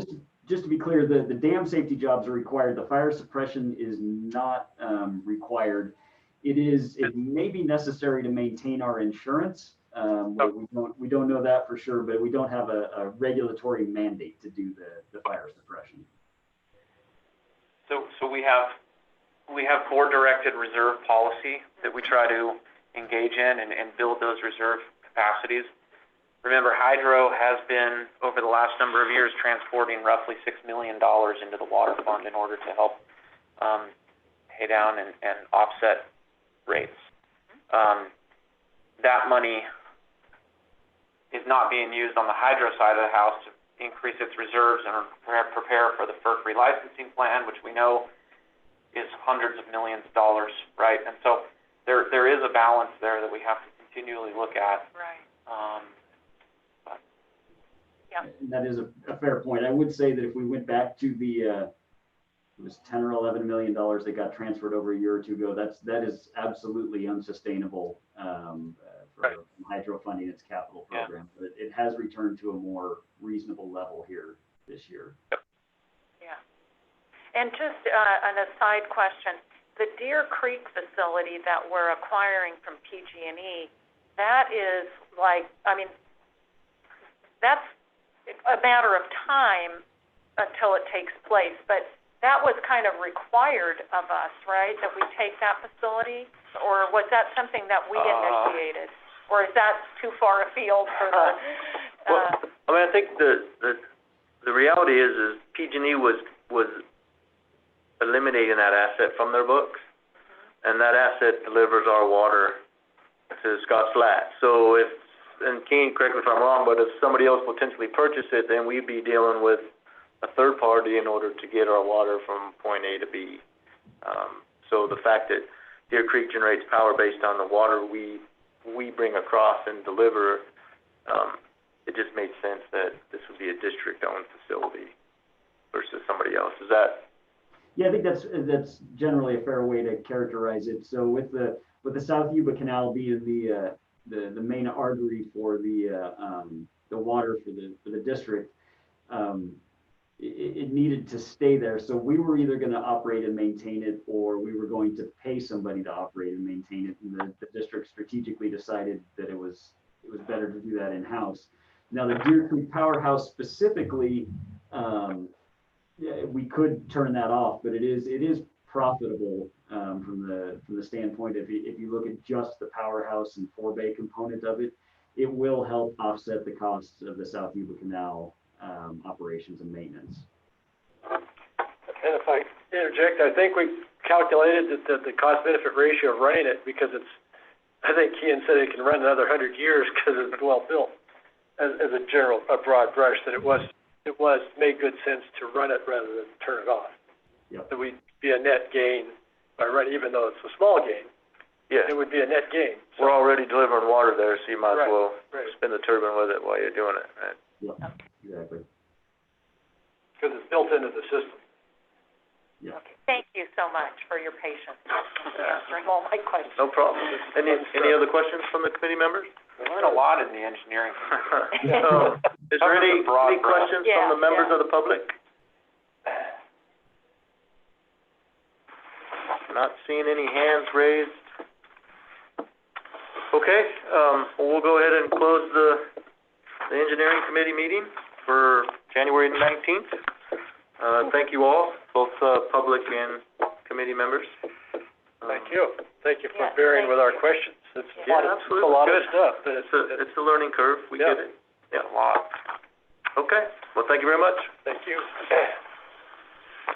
just to be clear, the dam safety jobs are required. The fire suppression is not required. It may be necessary to maintain our insurance. We don't know that for sure, but we don't have a regulatory mandate to do the fire suppression. So we have board-directed reserve policy that we try to engage in and build those reserve capacities. Remember, hydro has been, over the last number of years, transporting roughly $6 million into the water fund in order to help pay down and offset rates. That money is not being used on the hydro side of the house to increase its reserves and prepare for the FERC relicensing plan, which we know is hundreds of millions of dollars, right? And so there is a balance there that we have to continually look at. Right. And that is a fair point. I would say that if we went back to it was 10 or 11 million dollars that got transferred over a year or two ago, that is absolutely unsustainable for hydro funding its capital program. But it has returned to a more reasonable level here this year. Yeah. And just an aside question, the Deer Creek facility that we're acquiring from PG&E, that is that's a matter of time until it takes place, but that was kind of required of us, right, that we take that facility? Or was that something that we initiated? Or is that too far afield for the... Well, I mean, I think the reality is PG&E was eliminating that asset from their books, and that asset delivers our water to Scotts Flat. So and Keane, correct me if I'm wrong, but if somebody else potentially purchased it, then we'd be dealing with a third party in order to get our water from point A to B. So the fact that Deer Creek generates power based on the water we bring across and deliver, it just made sense that this would be a district-owned facility versus somebody else. Is that? Yeah, I think that's generally a fair way to characterize it. So with the South Yuba Canal being the main artery for the water for the district, it needed to stay there. So we were either going to operate and maintain it, or we were going to pay somebody to operate and maintain it. And the district strategically decided that it was better to do that in-house. Now the Deer Creek Powerhouse specifically, we could turn that off, but it is profitable from the standpoint if you look at just the powerhouse and 4-bay component of it, it will help offset the costs of the South Yuba Canal operations and maintenance. And if I interject, I think we calculated that the cost-benefit ratio of running it, because I think Kean said it can run another 100 years because it's well built. As a broad brush, that it made good sense to run it rather than turn it off. Yep. That we'd be a net gain by running, even though it's a small gain. Yeah. It would be a net gain. So, we're already delivering water there, so you might as well right. spin the turbine with it while you're doing it, right? Yep, exactly. Because it's built into the system. Yeah. Okay. Thank you so much for your patience answering all my questions. No problem. Any other questions from the committee members? We learn a lot in the engineering committee. Is there any questions from the members of the public? Not seeing any hands raised. Okay, we'll go ahead and close the engineering committee meeting for January 19th. Thank you all, both public and committee members. Thank you. Thank you for bearing with our questions. It's, Yeah, it's absolutely. a lot of Good. stuff, but It's a learning curve, we Yeah. get it. Yeah, a lot. Okay, well, thank you very much. thank you.